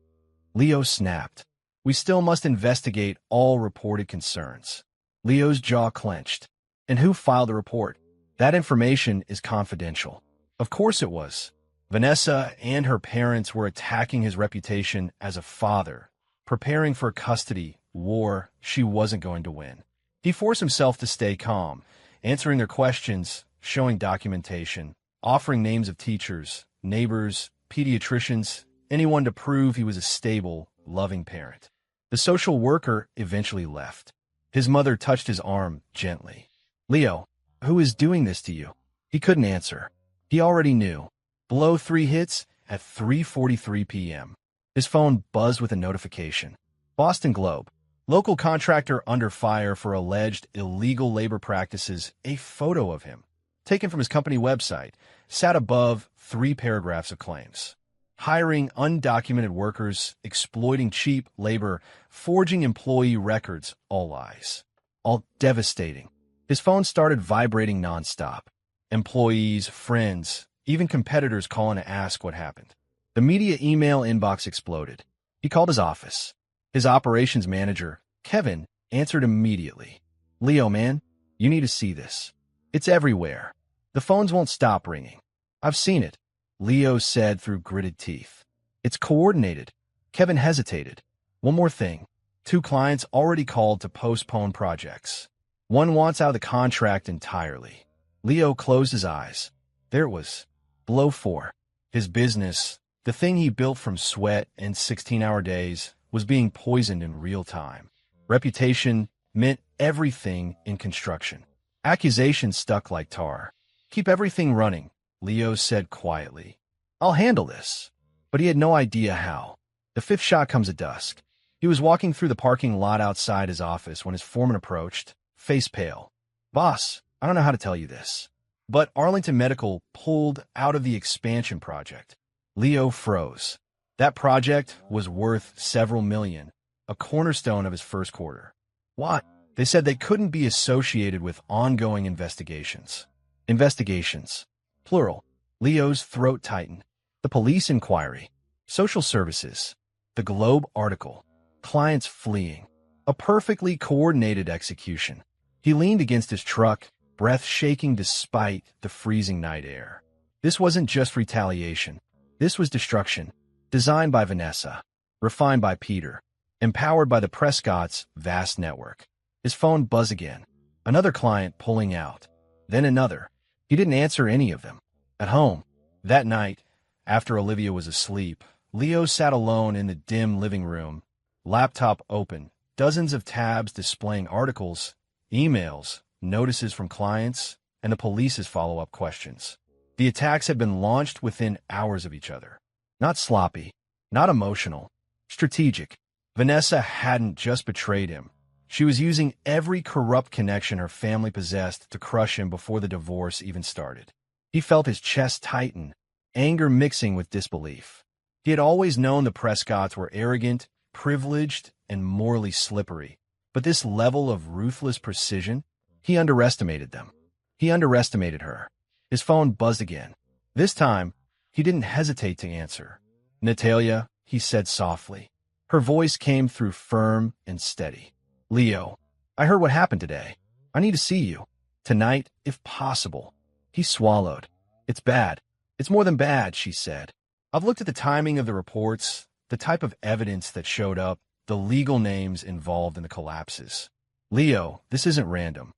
Leo snapped. "We still must investigate all reported concerns." Leo's jaw clenched. "And who filed the report?" "That information is confidential." Of course it was. Vanessa and her parents were attacking his reputation as a father, preparing for a custody war she wasn't going to win. He forced himself to stay calm, answering their questions, showing documentation, offering names of teachers, neighbors, pediatricians, anyone to prove he was a stable, loving parent. The social worker eventually left. His mother touched his arm gently. "Leo, who is doing this to you?" He couldn't answer. He already knew. Blow 3 hits at 3:43 p.m. His phone buzzed with a notification. Boston Globe. Local contractor under fire for alleged illegal labor practices. A photo of him, taken from his company website, sat above 3 paragraphs of claims. Hiring undocumented workers, exploiting cheap labor, forging employee records, all lies. All devastating. His phone started vibrating nonstop. Employees, friends, even competitors calling to ask what happened. The media email inbox exploded. He called his office. His operations manager, Kevin, answered immediately. "Leo, man, you need to see this. It's everywhere. The phones won't stop ringing." "I've seen it," Leo said through gritted teeth. "It's coordinated." Kevin hesitated. "One more thing. 2 clients already called to postpone projects. One wants out of the contract entirely." Leo closed his eyes. There it was. Blow 4. His business, the thing he built from sweat and 16-hour days, was being poisoned in real time. Reputation meant everything in construction. Accusations stuck like tar. "Keep everything running," Leo said quietly. "I'll handle this." But he had no idea how. The 5th shot comes at dusk. He was walking through the parking lot outside his office when his foreman approached, face pale. "Boss, I don't know how to tell you this, but Arlington Medical pulled out of the expansion project." Leo froze. That project was worth several million, a cornerstone of his first quarter. "What?" "They said they couldn't be associated with ongoing investigations." Investigations. Plural. Leo's throat tightened. The police inquiry. Social services. The Globe article. Clients fleeing. A perfectly coordinated execution. He leaned against his truck, breath shaking despite the freezing night air. This wasn't just retaliation. This was destruction. Designed by Vanessa. Refined by Peter. Empowered by the Prescott's vast network. His phone buzzed again. Another client pulling out. Then another. He didn't answer any of them. At home. That night, after Olivia was asleep, Leo sat alone in the dim living room, laptop open, dozens of tabs displaying articles, emails, notices from clients, and the police's follow-up questions. The attacks had been launched within hours of each other. Not sloppy, Not emotional. Strategic. Vanessa hadn't just betrayed him. She was using every corrupt connection her family possessed to crush him before the divorce even started. He felt his chest tighten, anger mixing with disbelief. He had always known the Prescotts were arrogant, privileged, and morally slippery. But this level of ruthless precision, he underestimated them. He underestimated her. His phone buzzed again. This time, he didn't hesitate to answer. "Natalia," he said softly. Her voice came through firm and steady. "Leo, I heard what happened today. I need to see you. Tonight, if possible." He swallowed. "It's bad. It's more than bad," she said. "I've looked at the timing of the reports, the type of evidence that showed up, the legal names involved in the collapses. Leo, this isn't random.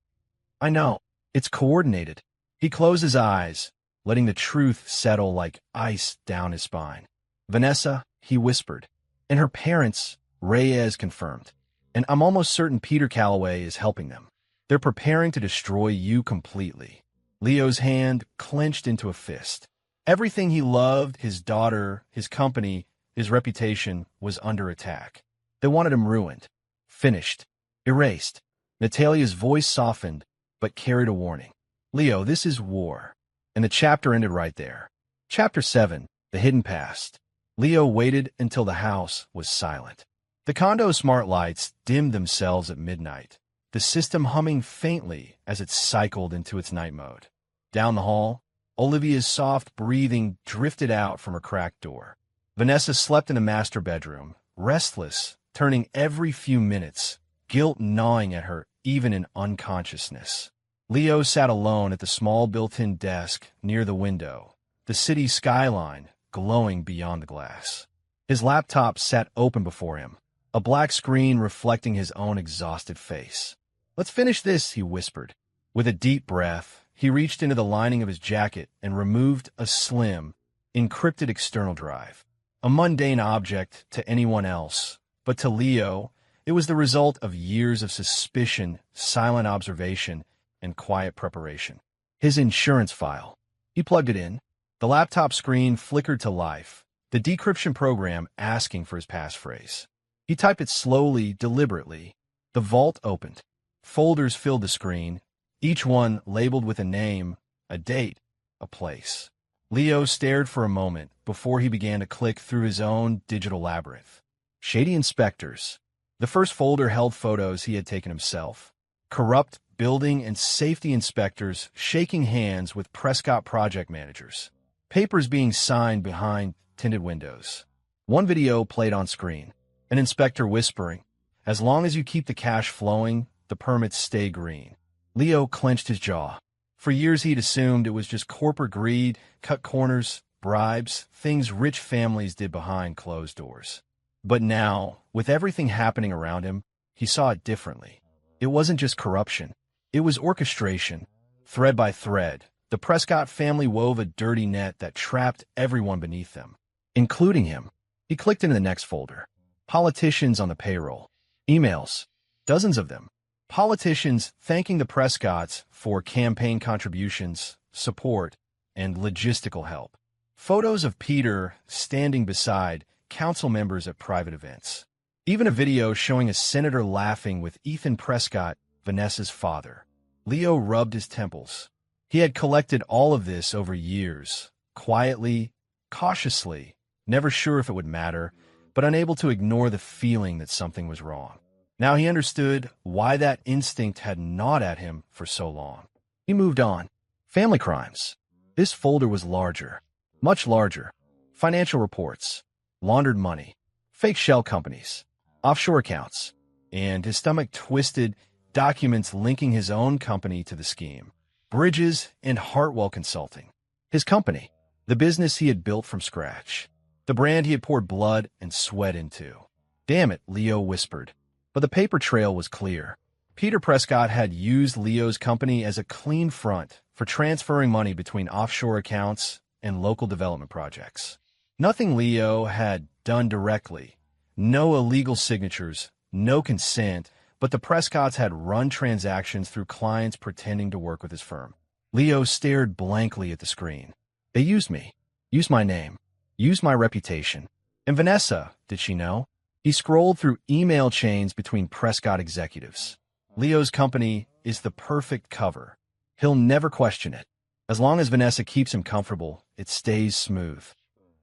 I know. It's coordinated." He closed his eyes, letting the truth settle like ice down his spine. "Vanessa," he whispered. "And her parents," Reyes confirmed. "And I'm almost certain Peter Calloway is helping them. They're preparing to destroy you completely." Leo's hand clenched into a fist. Everything he loved, his daughter, his company, his reputation, was under attack. They wanted him ruined, finished, erased. Natalia's voice softened, but carried a warning. "Leo, this is war." And the chapter ended right there. Chapter 7, The Hidden Past. Leo waited until the house was silent. The condo's smart lights dimmed themselves at midnight, the system humming faintly as it cycled into its night mode. Down the hall, Olivia's soft breathing drifted out from her cracked door. Vanessa slept in the master bedroom, restless, turning every few minutes, guilt gnawing at her even in unconsciousness. Leo sat alone at the small built-in desk near the window, the city skyline glowing beyond the glass. His laptop sat open before him, a black screen reflecting his own exhausted face. "Let's finish this," he whispered. With a deep breath, he reached into the lining of his jacket and removed a slim, encrypted external drive. A mundane object to anyone else, but to Leo, it was the result of years of suspicion, silent observation, and quiet preparation. His insurance file. He plugged it in. The laptop screen flickered to life, the decryption program asking for his passphrase. He typed it slowly, deliberately. The vault opened. Folders filled the screen, each one labeled with a name, a date, a place. Leo stared for a moment before he began to click through his own digital labyrinth. Shady inspectors. The first folder held photos he had taken himself. Corrupt building and safety inspectors shaking hands with Prescott project managers. Papers being signed behind tinted windows. One video played on screen. An inspector whispering, "As long as you keep the cash flowing, the permits stay green." Leo clenched his jaw. For years he'd assumed it was just corporate greed, cut corners, bribes, things rich families did behind closed doors. But now, with everything happening around him, he saw it differently. It wasn't just corruption. It was orchestration. Thread by thread, the Prescott family wove a dirty net that trapped everyone beneath them, including him. He clicked into the next folder. Politicians on the payroll. Emails. Dozens of them. Politicians thanking the Prescotts for campaign contributions, support, and logistical help. Photos of Peter standing beside council members at private events. Even a video showing a senator laughing with Ethan Prescott, Vanessa's father. Leo rubbed his temples. He had collected all of this over years, quietly, cautiously, never sure if it would matter, but unable to ignore the feeling that something was wrong. Now he understood why that instinct had gnawed at him for so long. He moved on. Family crimes. This folder was larger, much larger. Financial reports, laundered money, fake shell companies, offshore accounts, and his stomach twisted, documents linking his own company to the scheme. Bridges and Hartwell Consulting. His company, the business he had built from scratch, the brand he had poured blood and sweat into. "Damn it," Leo whispered. But the paper trail was clear. Peter Prescott had used Leo's company as a clean front for transferring money between offshore accounts and local development projects. Nothing Leo had done directly. No illegal signatures, no consent, but the Prescotts had run transactions through clients pretending to work with his firm. Leo stared blankly at the screen. They used me, used my name, used my reputation. And Vanessa, did she know? He scrolled through email chains between Prescott executives. Leo's company is the perfect cover. He'll never question it. As long as Vanessa keeps him comfortable, it stays smooth.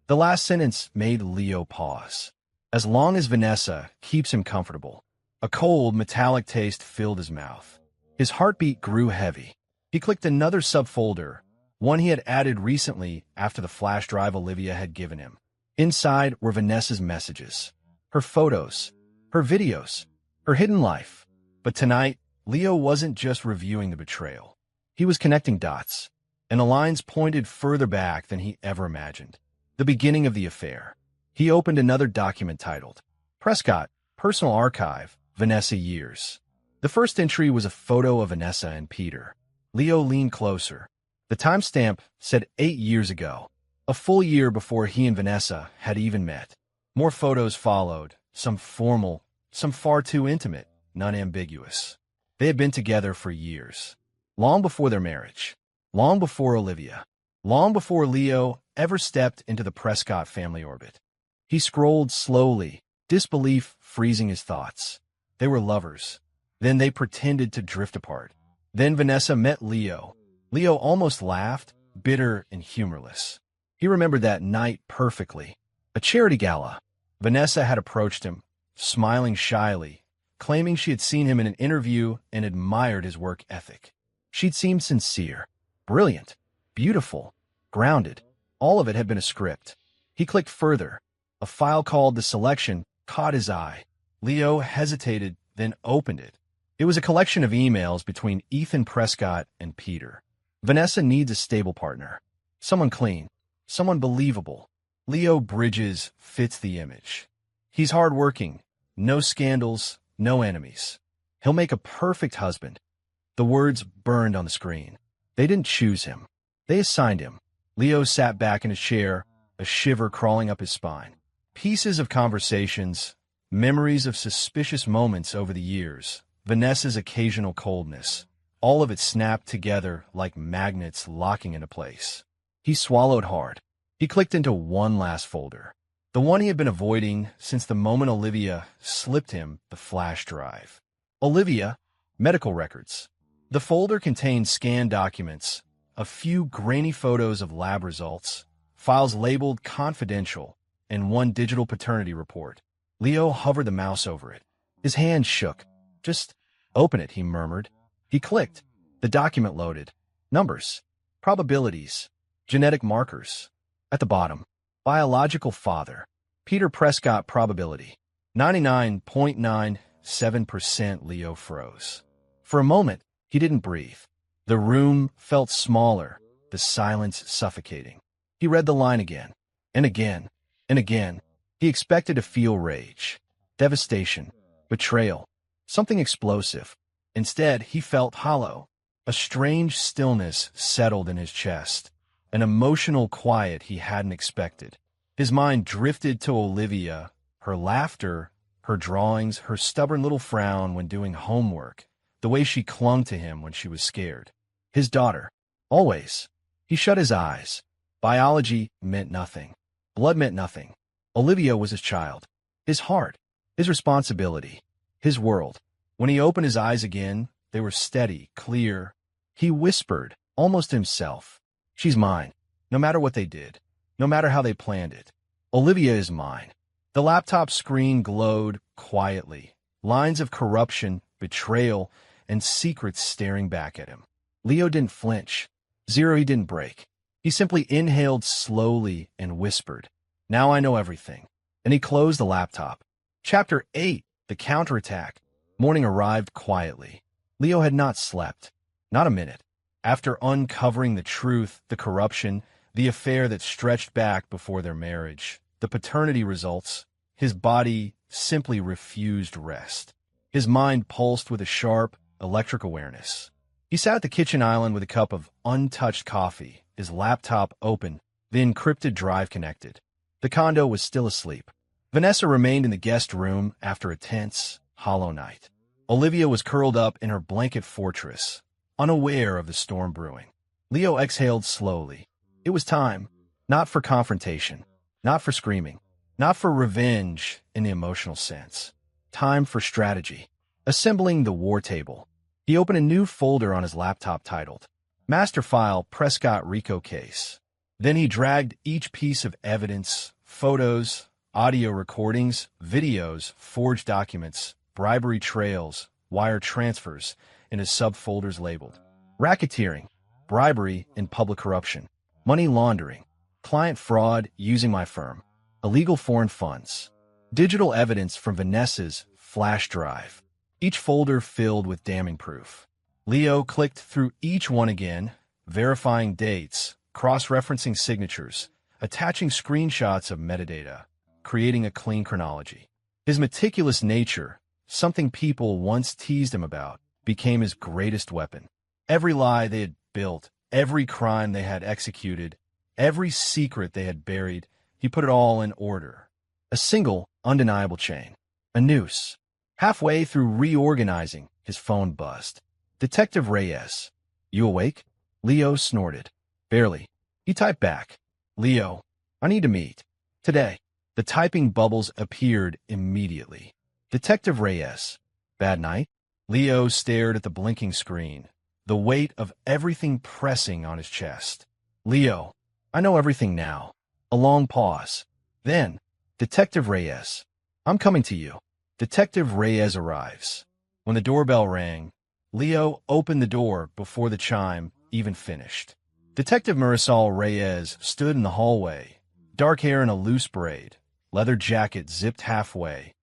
The last sentence made Leo pause. As long as Vanessa keeps him comfortable. A cold, metallic taste filled his mouth. His heartbeat grew heavy. He clicked another subfolder, one he had added recently after the flash drive Olivia had given him. Inside were Vanessa's messages, her photos, her videos, her hidden life. But tonight, Leo wasn't just reviewing the betrayal. He was connecting dots, and the lines pointed further back than he ever imagined. The beginning of the affair. He opened another document titled, Prescott, Personal Archive, Vanessa Years. The first entry was a photo of Vanessa and Peter. Leo leaned closer. The timestamp said 8 years ago, a full year before he and Vanessa had even met. More photos followed, some formal, some far too intimate, none ambiguous. They had been together for years. Long before their marriage. Long before Olivia. Long before Leo ever stepped into the Prescott family orbit. He scrolled slowly, disbelief freezing his thoughts. They were lovers. Then they pretended to drift apart. Then Vanessa met Leo. Leo almost laughed, bitter and humorless. He remembered that night perfectly. A charity gala. Vanessa had approached him, smiling shyly, claiming she had seen him in an interview and admired his work ethic. She'd seemed sincere, brilliant, beautiful, grounded. All of it had been a script. He clicked further. A file called The Selection caught his eye. Leo hesitated, then opened it. It was a collection of emails between Ethan Prescott and Peter. Vanessa needs a stable partner. Someone clean. Someone believable. Leo Bridges fits the image. He's hardworking. No scandals, no enemies. He'll make a perfect husband. The words burned on the screen. They didn't choose him. They assigned him. Leo sat back in his chair, a shiver crawling up his spine. Pieces of conversations, memories of suspicious moments over the years, Vanessa's occasional coldness, all of it snapped together like magnets locking into place. He swallowed hard. He clicked into one last folder, the one he had been avoiding since the moment Olivia slipped him the flash drive. Olivia, medical records. The folder contained scanned documents, a few grainy photos of lab results, files labeled confidential, and one digital paternity report. Leo hovered the mouse over it. His hand shook. Just open it, he murmured. He clicked. The document loaded. Numbers, probabilities, genetic markers. At the bottom, biological father, Peter Prescott probability, 99.97%. Leo froze. For a moment, he didn't breathe. The room felt smaller, the silence suffocating. He read the line again, and again, and again. He expected to feel rage, devastation, betrayal, something explosive. Instead, he felt hollow. A strange stillness settled in his chest, an emotional quiet he hadn't expected. His mind drifted to Olivia, her laughter, her drawings, her stubborn little frown when doing homework, the way she clung to him when she was scared. His daughter. Always. He shut his eyes. Biology meant nothing. Blood meant nothing. Olivia was his child, his heart, his responsibility, his world. When he opened his eyes again, they were steady, clear. He whispered, almost himself, "She's mine, no matter what they did, no matter how they planned it. Olivia is mine." The laptop screen glowed quietly, lines of corruption, betrayal, and secrets staring back at him. Leo didn't flinch. Zero, he didn't break. He simply inhaled slowly and whispered, "Now I know everything." And he closed the laptop. Chapter 8, The Counterattack. Morning arrived quietly. Leo had not slept. Not a minute. After uncovering the truth, the corruption, the affair that stretched back before their marriage, the paternity results, his body simply refused rest. His mind pulsed with a sharp, electric awareness. He sat at the kitchen island with a cup of untouched coffee, his laptop open, the encrypted drive connected. The condo was still asleep. Vanessa remained in the guest room after a tense, hollow night. Olivia was curled up in her blanket fortress, unaware of the storm brewing. Leo exhaled slowly. It was time, not for confrontation, not for screaming. Not for revenge in the emotional sense. Time for strategy. Assembling the war table. He opened a new folder on his laptop titled Master File Prescott Rico Case. Then he dragged each piece of evidence, photos, audio recordings, videos, forged documents, bribery trails, wire transfers, into subfolders labeled racketeering, bribery and public corruption, money laundering, client fraud using my firm, illegal foreign funds, digital evidence from Vanessa's flash drive, each folder filled with damning proof. Leo clicked through each one again, verifying dates, cross-referencing signatures, attaching screenshots of metadata, creating a clean chronology. His meticulous nature, something people once teased him about, became his greatest weapon. Every lie they had built, every crime they had executed, every secret they had buried, he put it all in order. A single, undeniable chain. A noose. Halfway through reorganizing, his phone buzzed. Detective Reyes. You awake? Leo snorted. Barely. He typed back. Leo, I need to meet. Today. The typing bubbles appeared immediately. Detective Reyes. Bad night? Leo stared at the blinking screen, the weight of everything pressing on his chest. Leo, I know everything now. A long pause. Then, Detective Reyes. I'm coming to you. Detective Reyes arrives. When the doorbell rang, Leo opened the door before the chime even finished. Detective Marisol Reyes stood in the hallway, dark hair in a loose braid, leather jacket zipped halfway,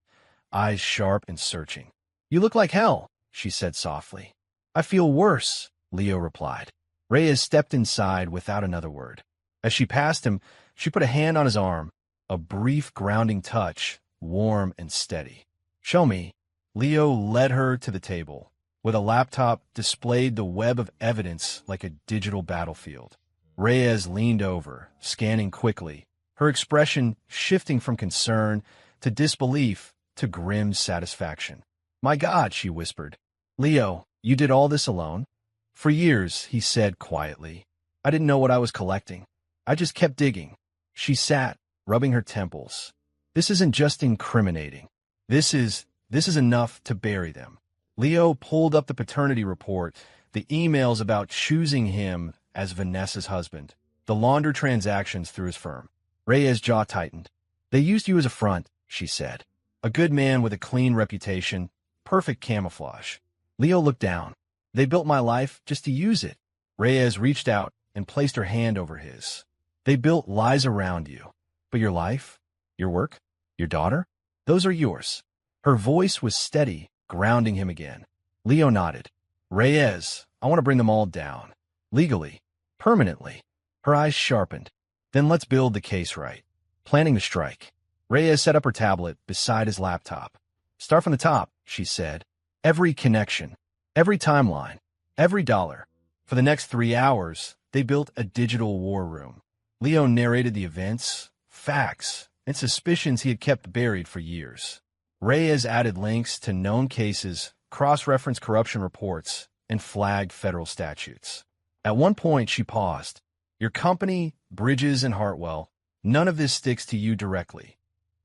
eyes sharp and searching. You look like hell, she said softly. I feel worse, Leo replied. Reyes stepped inside without another word. As she passed him, she put a hand on his arm, a brief grounding touch, warm and steady. Show me. Leo led her to the table. With a laptop, displayed the web of evidence like a digital battlefield. Reyes leaned over, scanning quickly, her expression shifting from concern to disbelief to grim satisfaction. My God, she whispered. Leo, you did all this alone? For years, he said quietly. I didn't know what I was collecting. I just kept digging. She sat, rubbing her temples. This isn't just incriminating. This is enough to bury them. Leo pulled up the paternity report, the emails about choosing him as Vanessa's husband, the launder transactions through his firm. Reyes' jaw tightened. They used you as a front, she said. A good man with a clean reputation, perfect camouflage. Leo looked down. They built my life just to use it. Reyes reached out and placed her hand over his. They built lies around you. But your life, your work, your daughter, those are yours. Her voice was steady, grounding him again. Leo nodded. Reyes, I want to bring them all down. Legally. Permanently. Her eyes sharpened. Then let's build the case right. Planning to strike. Reyes set up her tablet beside his laptop. Start from the top, she said. Every connection. Every timeline. Every dollar. For the next 3 hours, they built a digital war room. Leo narrated the events, facts, and suspicions he had kept buried for years. Reyes added links to known cases, cross-referenced corruption reports, and flagged federal statutes. At one point, she paused. Your company, Bridges and Hartwell, none of this sticks to you directly.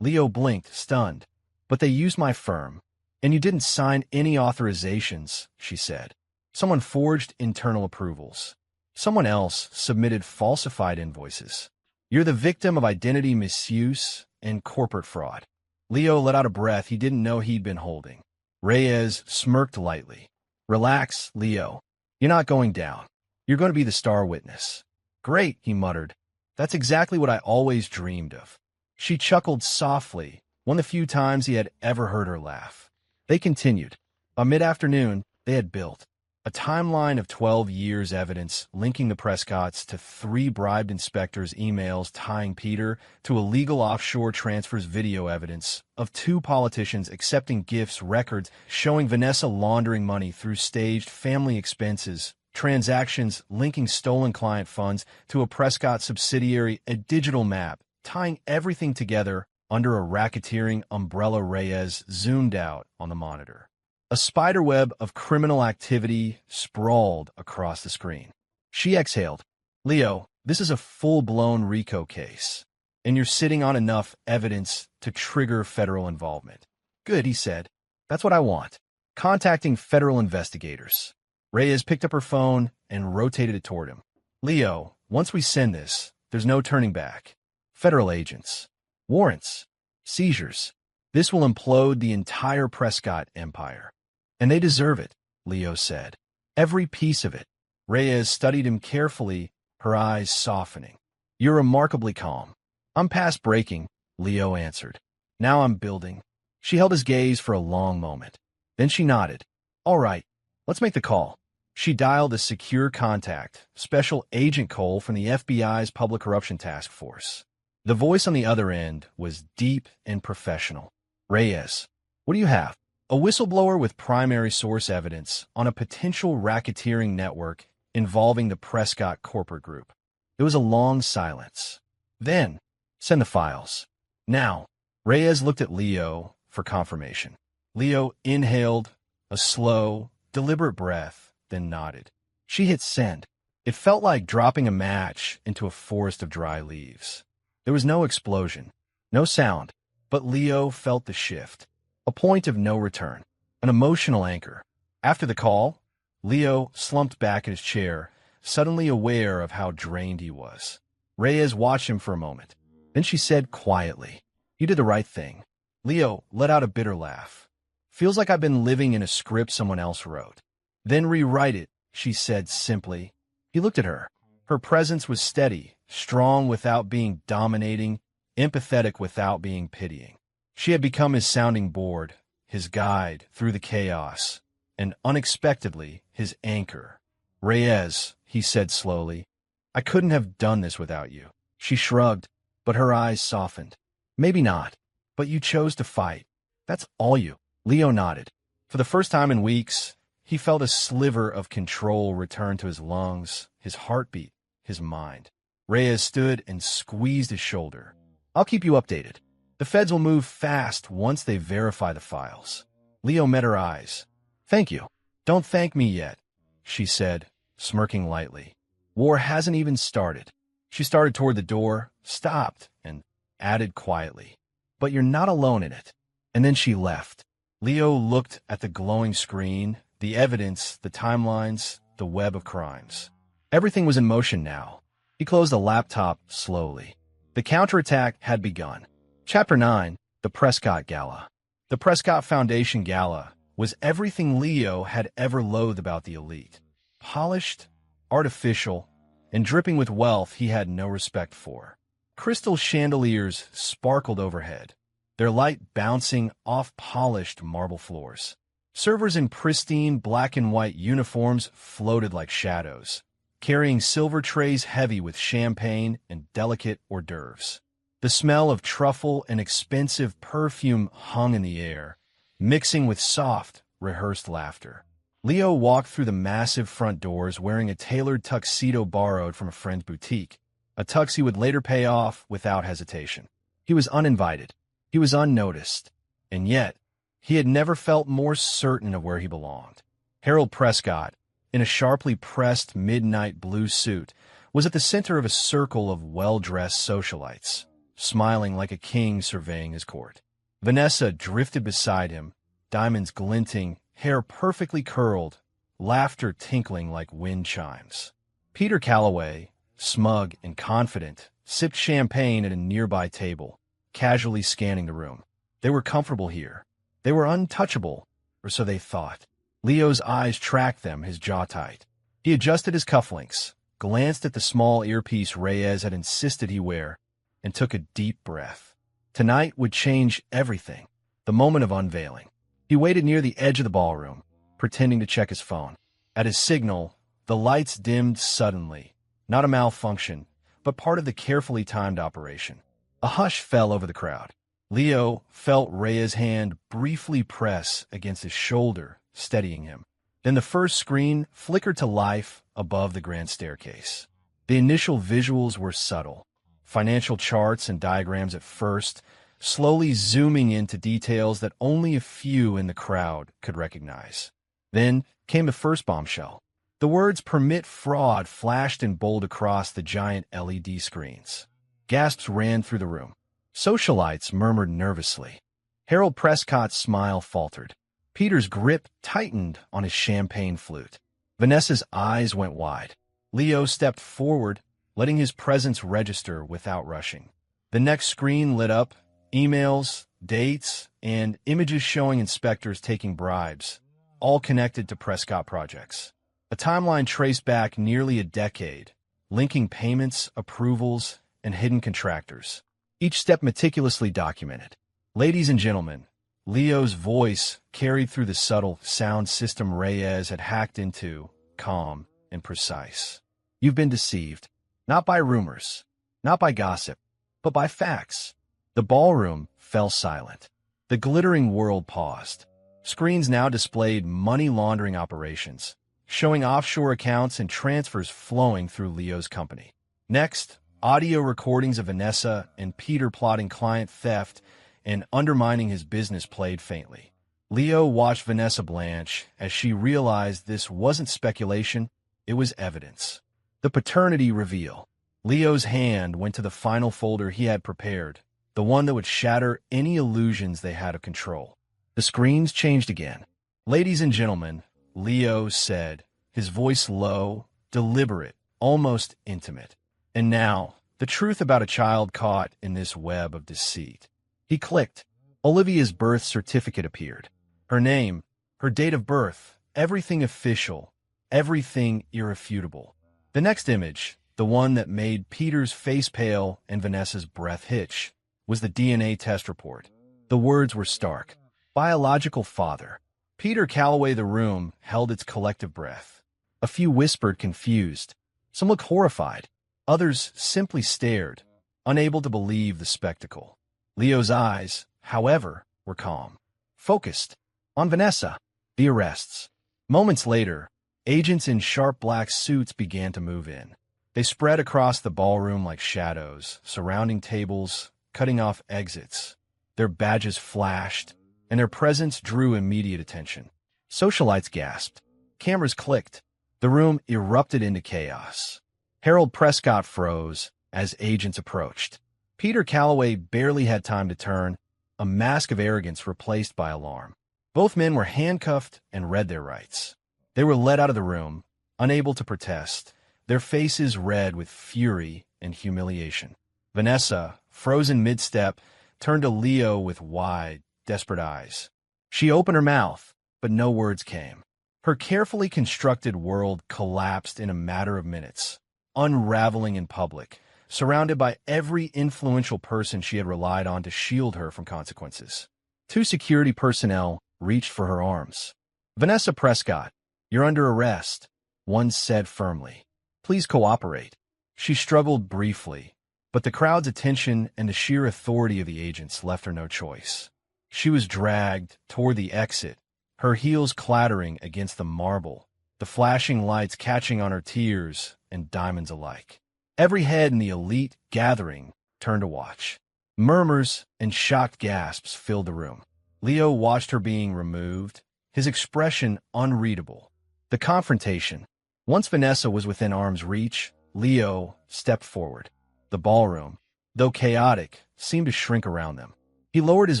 Leo blinked, stunned. But they used my firm. And you didn't sign any authorizations, she said. Someone forged internal approvals. Someone else submitted falsified invoices. You're the victim of identity misuse and corporate fraud. Leo let out a breath he didn't know he'd been holding. Reyes smirked lightly. Relax, Leo. You're not going down. You're going to be the star witness. Great, he muttered. That's exactly what I always dreamed of. She chuckled softly, one of the few times he had ever heard her laugh. They continued. By mid-afternoon, they had built a timeline of 12 years' evidence linking the Prescotts to 3 bribed inspectors' emails tying Peter to illegal offshore transfers video evidence of 2 politicians accepting gifts records showing Vanessa laundering money through staged family expenses, transactions linking stolen client funds to a Prescott subsidiary, a digital map, tying everything together under a racketeering umbrella. Reyes zoomed out on the monitor. A spiderweb of criminal activity sprawled across the screen. She exhaled. Leo, this is a full-blown RICO case. and you're sitting on enough evidence to trigger federal involvement. Good, he said. That's what I want. Contacting federal investigators. Reyes picked up her phone and rotated it toward him. Leo, once we send this, there's no turning back. Federal agents. Warrants. Seizures. This will implode the entire Prescott empire. And they deserve it, Leo said. Every piece of it. Reyes studied him carefully, her eyes softening. You're remarkably calm. I'm past breaking, Leo answered. Now I'm building. She held his gaze for a long moment. Then she nodded. All right, let's make the call. She dialed a secure contact, Special Agent Cole from the FBI's Public Corruption Task Force. The voice on the other end was deep and professional. Reyes, what do you have? A whistleblower with primary source evidence on a potential racketeering network involving the Prescott corporate group. There was a long silence. Then, send the files. Now, Reyes looked at Leo for confirmation. Leo inhaled a slow, deliberate breath, then nodded. She hit send. It felt like dropping a match into a forest of dry leaves. There was no explosion, no sound, but Leo felt the shift. A point of no return, an emotional anchor. After the call, Leo slumped back in his chair, suddenly aware of how drained he was. Reyes watched him for a moment. Then she said quietly, You did the right thing. Leo let out a bitter laugh. Feels like I've been living in a script someone else wrote. Then rewrite it, she said simply. He looked at her. Her presence was steady, strong without being dominating, empathetic without being pitying. She had become his sounding board, his guide through the chaos, and unexpectedly, his anchor. Reyes, he said slowly, I couldn't have done this without you. She shrugged, but her eyes softened. Maybe not, but you chose to fight. That's all you. Leo nodded. For the first time in weeks, he felt a sliver of control return to his lungs, his heartbeat, his mind. Reyes stood and squeezed his shoulder. I'll keep you updated. The feds will move fast once they verify the files. Leo met her eyes. Thank you. Don't thank me yet, she said, smirking lightly. War hasn't even started. She started toward the door, stopped, and added quietly. But you're not alone in it. And then she left. Leo looked at the glowing screen, the evidence, the timelines, the web of crimes. Everything was in motion now. He closed the laptop slowly. The counterattack had begun. Chapter 9, The Prescott Gala. The Prescott Foundation Gala was everything Leo had ever loathed about the elite. Polished, artificial, and dripping with wealth he had no respect for. Crystal chandeliers sparkled overhead, their light bouncing off polished marble floors. Servers in pristine black and white uniforms floated like shadows, carrying silver trays heavy with champagne and delicate hors d'oeuvres. The smell of truffle and expensive perfume hung in the air, mixing with soft, rehearsed laughter. Leo walked through the massive front doors wearing a tailored tuxedo borrowed from a friend's boutique, a tux he would later pay off without hesitation. He was uninvited. He was unnoticed. And yet, he had never felt more certain of where he belonged. Harold Prescott, in a sharply pressed midnight blue suit, was at the center of a circle of well-dressed socialites, smiling like a king surveying his court. Vanessa drifted beside him, diamonds glinting, hair perfectly curled, laughter tinkling like wind chimes. Peter Calloway, smug and confident, sipped champagne at a nearby table, casually scanning the room. They were comfortable here. They were untouchable, or so they thought. Leo's eyes tracked them, his jaw tight. He adjusted his cufflinks, glanced at the small earpiece Reyes had insisted he wear, and took a deep breath. Tonight would change everything, the moment of unveiling. He waited near the edge of the ballroom, pretending to check his phone. At his signal, the lights dimmed suddenly, not a malfunction, but part of the carefully timed operation. A hush fell over the crowd. Leo felt Reyes' hand briefly press against his shoulder, steadying him. Then the first screen flickered to life above the grand staircase. The initial visuals were subtle. Financial charts and diagrams at first, slowly zooming into details that only a few in the crowd could recognize. Then came the first bombshell. The words "permit fraud" flashed in bold across the giant LED screens. Gasps ran through the room. Socialites murmured nervously. Harold Prescott's smile faltered. Peter's grip tightened on his champagne flute. Vanessa's eyes went wide. Leo stepped forward, letting his presence register without rushing. The next screen lit up, emails, dates, and images showing inspectors taking bribes, all connected to Prescott projects. A timeline traced back nearly a decade, linking payments, approvals, and hidden contractors. Each step meticulously documented. Ladies and gentlemen, Leo's voice carried through the subtle sound system Reyes had hacked into, calm and precise. You've been deceived, not by rumors, not by gossip, but by facts. The ballroom fell silent. The glittering world paused. Screens now displayed money laundering operations, showing offshore accounts and transfers flowing through Leo's company. Next, audio recordings of Vanessa and Peter plotting client theft and undermining his business played faintly. Leo watched Vanessa blanch as she realized this wasn't speculation, it was evidence. The paternity reveal. Leo's hand went to the final folder he had prepared, the one that would shatter any illusions they had of control. The screens changed again. Ladies and gentlemen, Leo said, his voice low, deliberate, almost intimate. And now, the truth about a child caught in this web of deceit. He clicked. Olivia's birth certificate appeared. Her name, her date of birth, everything official, everything irrefutable. The next image, the one that made Peter's face pale and Vanessa's breath hitch, was the DNA test report. The words were stark. Biological father. Peter Calloway. The room held its collective breath. A few whispered confused. Some looked horrified. Others simply stared, unable to believe the spectacle. Leo's eyes, however, were calm, focused on Vanessa. The arrests. Moments later, agents in sharp black suits began to move in. They spread across the ballroom like shadows, surrounding tables, cutting off exits. Their badges flashed, and their presence drew immediate attention. Socialites gasped. Cameras clicked. The room erupted into chaos. Harold Prescott froze as agents approached. Peter Calloway barely had time to turn, a mask of arrogance replaced by alarm. Both men were handcuffed and read their rights. They were led out of the room, unable to protest, their faces red with fury and humiliation. Vanessa, frozen mid-step, turned to Leo with wide, desperate eyes. She opened her mouth, but no words came. Her carefully constructed world collapsed in a matter of minutes, unraveling in public, surrounded by every influential person she had relied on to shield her from consequences. Two security personnel reached for her arms. Vanessa Prescott, you're under arrest, one said firmly. Please cooperate. She struggled briefly, but the crowd's attention and the sheer authority of the agents left her no choice. She was dragged toward the exit, her heels clattering against the marble, the flashing lights catching on her tears and diamonds alike. Every head in the elite gathering turned to watch. Murmurs and shocked gasps filled the room. Leo watched her being removed, his expression unreadable. The confrontation. Once Vanessa was within arm's reach, Leo stepped forward. The ballroom, though chaotic, seemed to shrink around them. He lowered his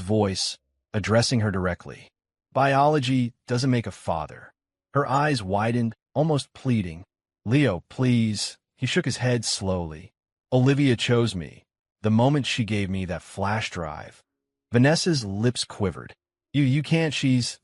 voice, addressing her directly. Biology doesn't make a father. Her eyes widened, almost pleading. Leo, please. He shook his head slowly. Olivia chose me, the moment she gave me that flash drive. Vanessa's lips quivered. You can't,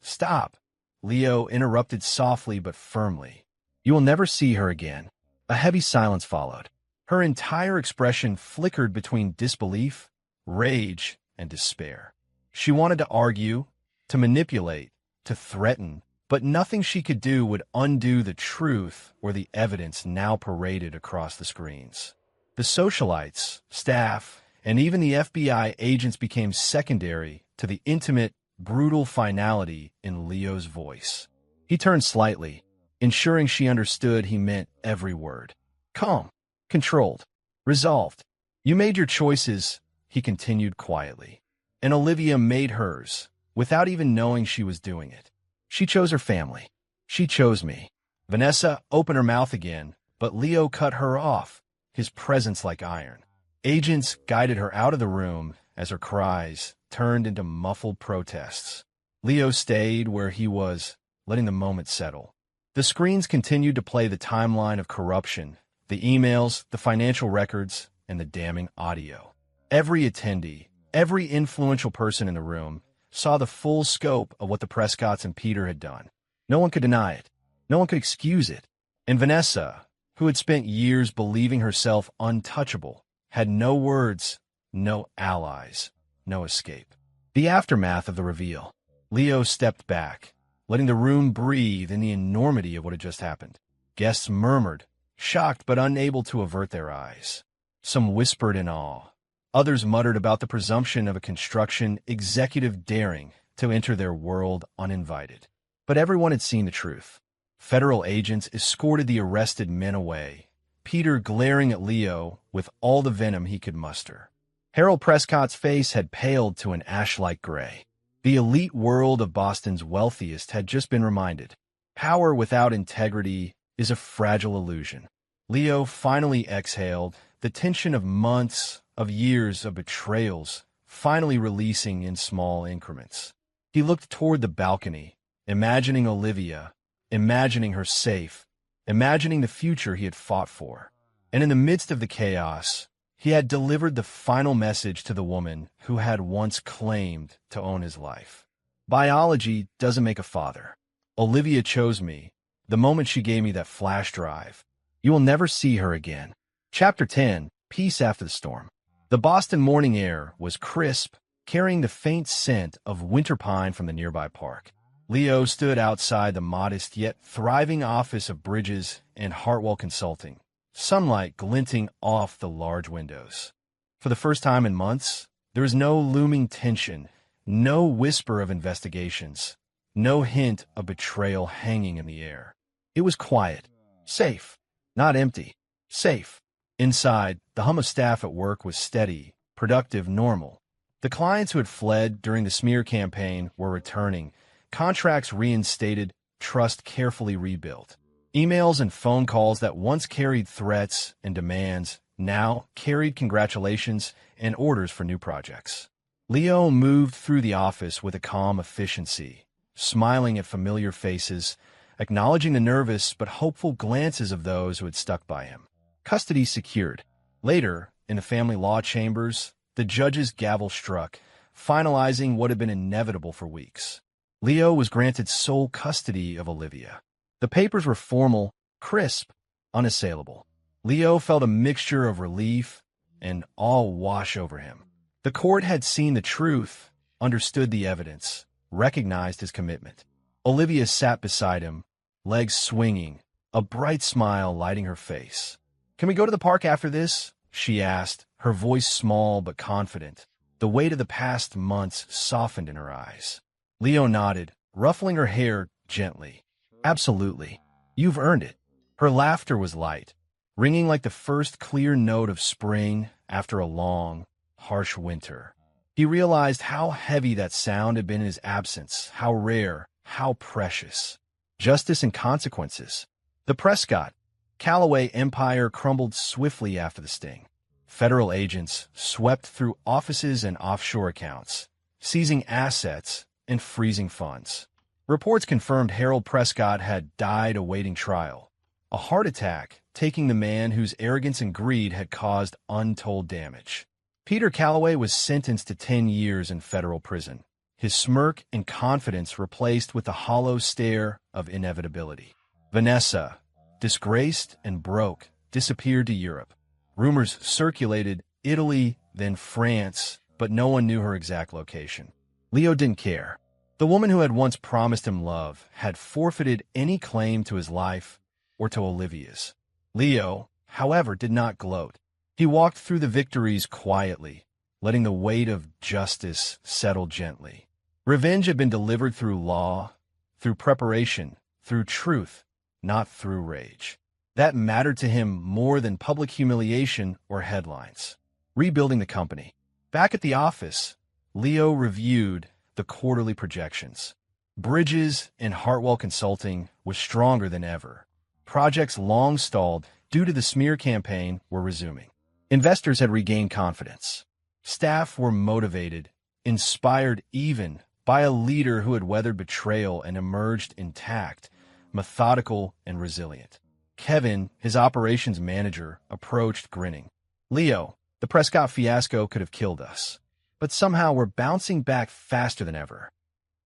Stop. Leo interrupted softly but firmly. You will never see her again. A heavy silence followed. Her entire expression flickered between disbelief, rage, and despair. She wanted to argue, to manipulate, to threaten, but nothing she could do would undo the truth or the evidence now paraded across the screens. The socialites, staff, and even the FBI agents became secondary to the intimate, brutal finality in Leo's voice. He turned slightly, ensuring she understood he meant every word. Calm, controlled, resolved. You made your choices, he continued quietly. And Olivia made hers, without even knowing she was doing it. She chose her family. She chose me. Vanessa opened her mouth again, but Leo cut her off, his presence like iron. Agents guided her out of the room as her cries turned into muffled protests. Leo stayed where he was, letting the moment settle. The screens continued to play the timeline of corruption, the emails, the financial records, and the damning audio. Every attendee, every influential person in the room, saw the full scope of what the Prescotts and Peter had done. No one could deny it. No one could excuse it. And Vanessa, who had spent years believing herself untouchable, had no words, no allies, no escape. The aftermath of the reveal. Leo stepped back, letting the room breathe in the enormity of what had just happened. Guests murmured, shocked but unable to avert their eyes. Some whispered in awe. Others muttered about the presumption of a construction executive daring to enter their world uninvited. But everyone had seen the truth. Federal agents escorted the arrested men away, Peter glaring at Leo with all the venom he could muster. Harold Prescott's face had paled to an ash-like gray. The elite world of Boston's wealthiest had just been reminded. Power without integrity is a fragile illusion. Leo finally exhaled, the tension of months, of years of betrayals, finally releasing in small increments. He looked toward the balcony, imagining Olivia, imagining her safe, imagining the future he had fought for. And in the midst of the chaos, he had delivered the final message to the woman who had once claimed to own his life. Biology doesn't make a father. Olivia chose me, the moment she gave me that flash drive. You will never see her again. Chapter 10, Peace After the Storm. The Boston morning air was crisp, carrying the faint scent of winter pine from the nearby park. Leo stood outside the modest yet thriving office of Bridges and Hartwell Consulting, sunlight glinting off the large windows. For the first time in months, there was no looming tension, no whisper of investigations, no hint of betrayal hanging in the air. It was quiet, safe, not empty, safe. Inside, the hum of staff at work was steady, productive, normal. The clients who had fled during the smear campaign were returning, contracts reinstated, trust carefully rebuilt. Emails and phone calls that once carried threats and demands now carried congratulations and orders for new projects. Leo moved through the office with a calm efficiency, smiling at familiar faces, acknowledging the nervous but hopeful glances of those who had stuck by him. Custody secured. Later, in the family law chambers, the judge's gavel struck, finalizing what had been inevitable for weeks. Leo was granted sole custody of Olivia. The papers were formal, crisp, unassailable. Leo felt a mixture of relief and awe wash over him. The court had seen the truth, understood the evidence, recognized his commitment. Olivia sat beside him, legs swinging, a bright smile lighting her face. "Can we go to the park after this?" she asked, her voice small but confident. The weight of the past months softened in her eyes. Leo nodded, ruffling her hair gently. "Absolutely. You've earned it." Her laughter was light, ringing like the first clear note of spring after a long, harsh winter. He realized how heavy that sound had been in his absence, how rare, how precious. Justice and consequences. The Prescott, Callaway empire crumbled swiftly after the sting. Federal agents swept through offices and offshore accounts, seizing assets and freezing funds. Reports confirmed Harold Prescott had died awaiting trial. A heart attack, taking the man whose arrogance and greed had caused untold damage. Peter Callaway was sentenced to 10 years in federal prison, his smirk and confidence replaced with the hollow stare of inevitability. Vanessa, disgraced and broke, disappeared to Europe. Rumors circulated Italy, then France, but no one knew her exact location. Leo didn't care. The woman who had once promised him love had forfeited any claim to his life or to Olivia's. Leo, however, did not gloat. He walked through the victories quietly, letting the weight of justice settle gently. Revenge had been delivered through law, through preparation, through truth, not through rage. That mattered to him more than public humiliation or headlines. Rebuilding the company. Back at the office, Leo reviewed the quarterly projections. Bridges and Hartwell Consulting was stronger than ever. Projects long stalled due to the smear campaign were resuming. Investors had regained confidence. Staff were motivated, inspired even by a leader who had weathered betrayal and emerged intact, methodical and resilient. Kevin, his operations manager, approached grinning. "Leo, the Prescott fiasco could have killed us, but somehow we're bouncing back faster than ever."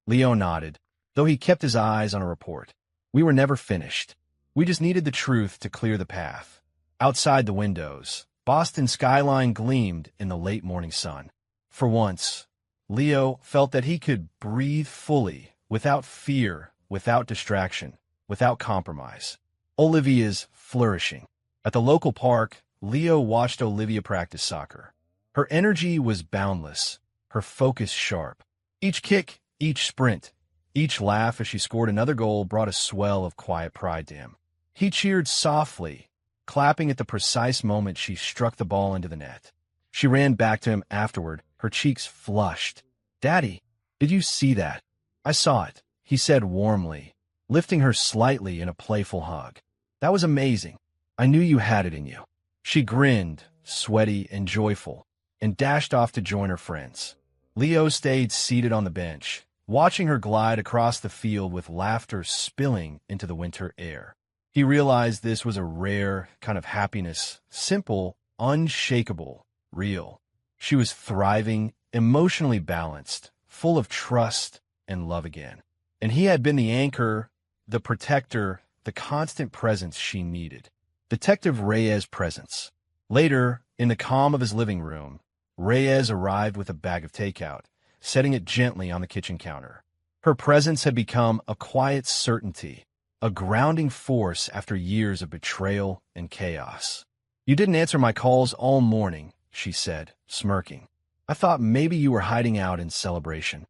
Leo nodded, though he kept his eyes on a report. "We were never finished. We just needed the truth to clear the path." Outside the windows, Boston's skyline gleamed in the late morning sun. For once, Leo felt that he could breathe fully, without fear, without distraction, without compromise. Olivia's flourishing. At the local park, Leo watched Olivia practice soccer. Her energy was boundless, her focus sharp. Each kick, each sprint, each laugh as she scored another goal brought a swell of quiet pride to him. He cheered softly, clapping at the precise moment she struck the ball into the net. She ran back to him afterward, her cheeks flushed. "Daddy, did you see that?" "I saw it," he said warmly, lifting her slightly in a playful hug. "That was amazing. I knew you had it in you." She grinned, sweaty and joyful, and dashed off to join her friends. Leo stayed seated on the bench, watching her glide across the field with laughter spilling into the winter air. He realized this was a rare kind of happiness, simple, unshakable, real. She was thriving, emotionally balanced, full of trust and love again. And he had been the anchor, the protector, the constant presence she needed. Detective Reyes' presence. Later, in the calm of his living room, Reyes arrived with a bag of takeout, setting it gently on the kitchen counter. Her presence had become a quiet certainty, a grounding force after years of betrayal and chaos. "You didn't answer my calls all morning," she said, smirking. "I thought maybe you were hiding out in celebration."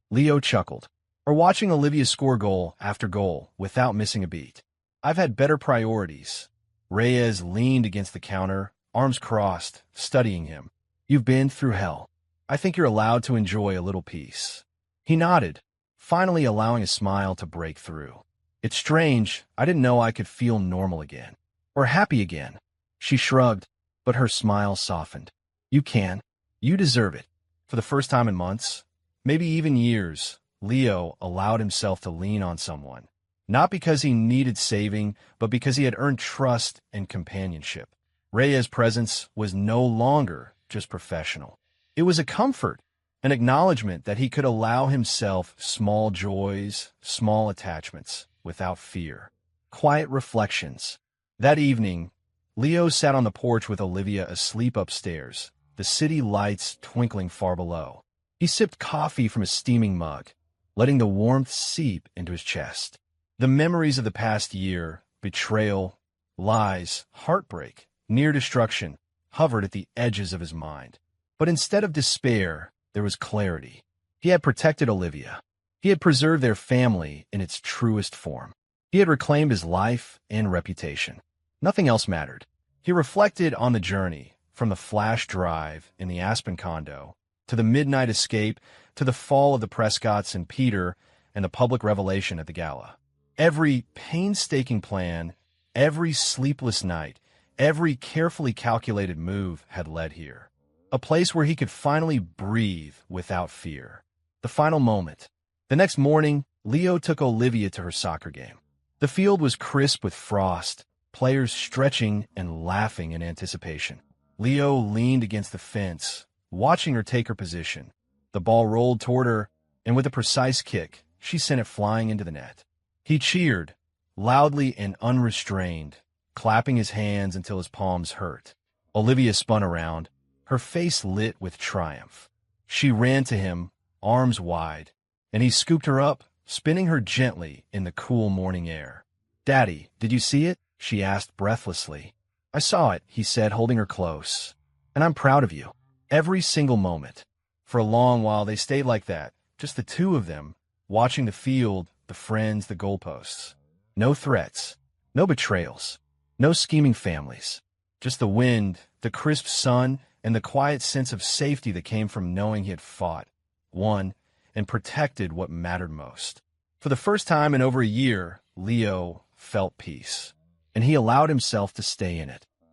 Leo chuckled. "Or watching Olivia score goal after goal without missing a beat. I've had better priorities." Reyes leaned against the counter, arms crossed, studying him. "You've been through hell. I think you're allowed to enjoy a little peace." He nodded, finally allowing a smile to break through. "It's strange, I didn't know I could feel normal again. Or happy again." She shrugged, but her smile softened. "You can. You deserve it." For the first time in months, maybe even years, Leo allowed himself to lean on someone. Not because he needed saving, but because he had earned trust and companionship. Reyes' presence was no longer just professional. It was a comfort, an acknowledgement that he could allow himself small joys, small attachments, without fear. Quiet reflections. That evening, Leo sat on the porch with Olivia asleep upstairs, the city lights twinkling far below. He sipped coffee from a steaming mug, letting the warmth seep into his chest. The memories of the past year, betrayal, lies, heartbreak, near destruction, hovered at the edges of his mind. But instead of despair, there was clarity. He had protected Olivia. He had preserved their family in its truest form. He had reclaimed his life and reputation. Nothing else mattered. He reflected on the journey, from the flash drive in the Aspen condo, to the midnight escape, to the fall of the Prescotts and Peter, and the public revelation at the gala. Every painstaking plan, every sleepless night, every carefully calculated move had led here. A place where he could finally breathe without fear. The final moment. The next morning, Leo took Olivia to her soccer game. The field was crisp with frost, players stretching and laughing in anticipation. Leo leaned against the fence, watching her take her position. The ball rolled toward her, and with a precise kick, she sent it flying into the net. He cheered, loudly and unrestrained, clapping his hands until his palms hurt. Olivia spun around, her face lit with triumph. She ran to him, arms wide, and he scooped her up, spinning her gently in the cool morning air. "Daddy, did you see it?" she asked breathlessly. "I saw it," he said, holding her close. "And I'm proud of you. Every single moment." For a long while they stayed like that, just the two of them, watching the field, the friends, the goalposts. No threats, no betrayals, no scheming families. Just the wind, the crisp sun, and the quiet sense of safety that came from knowing he had fought, won, and protected what mattered most. For the first time in over a year, Leo felt peace, and he allowed himself to stay in it.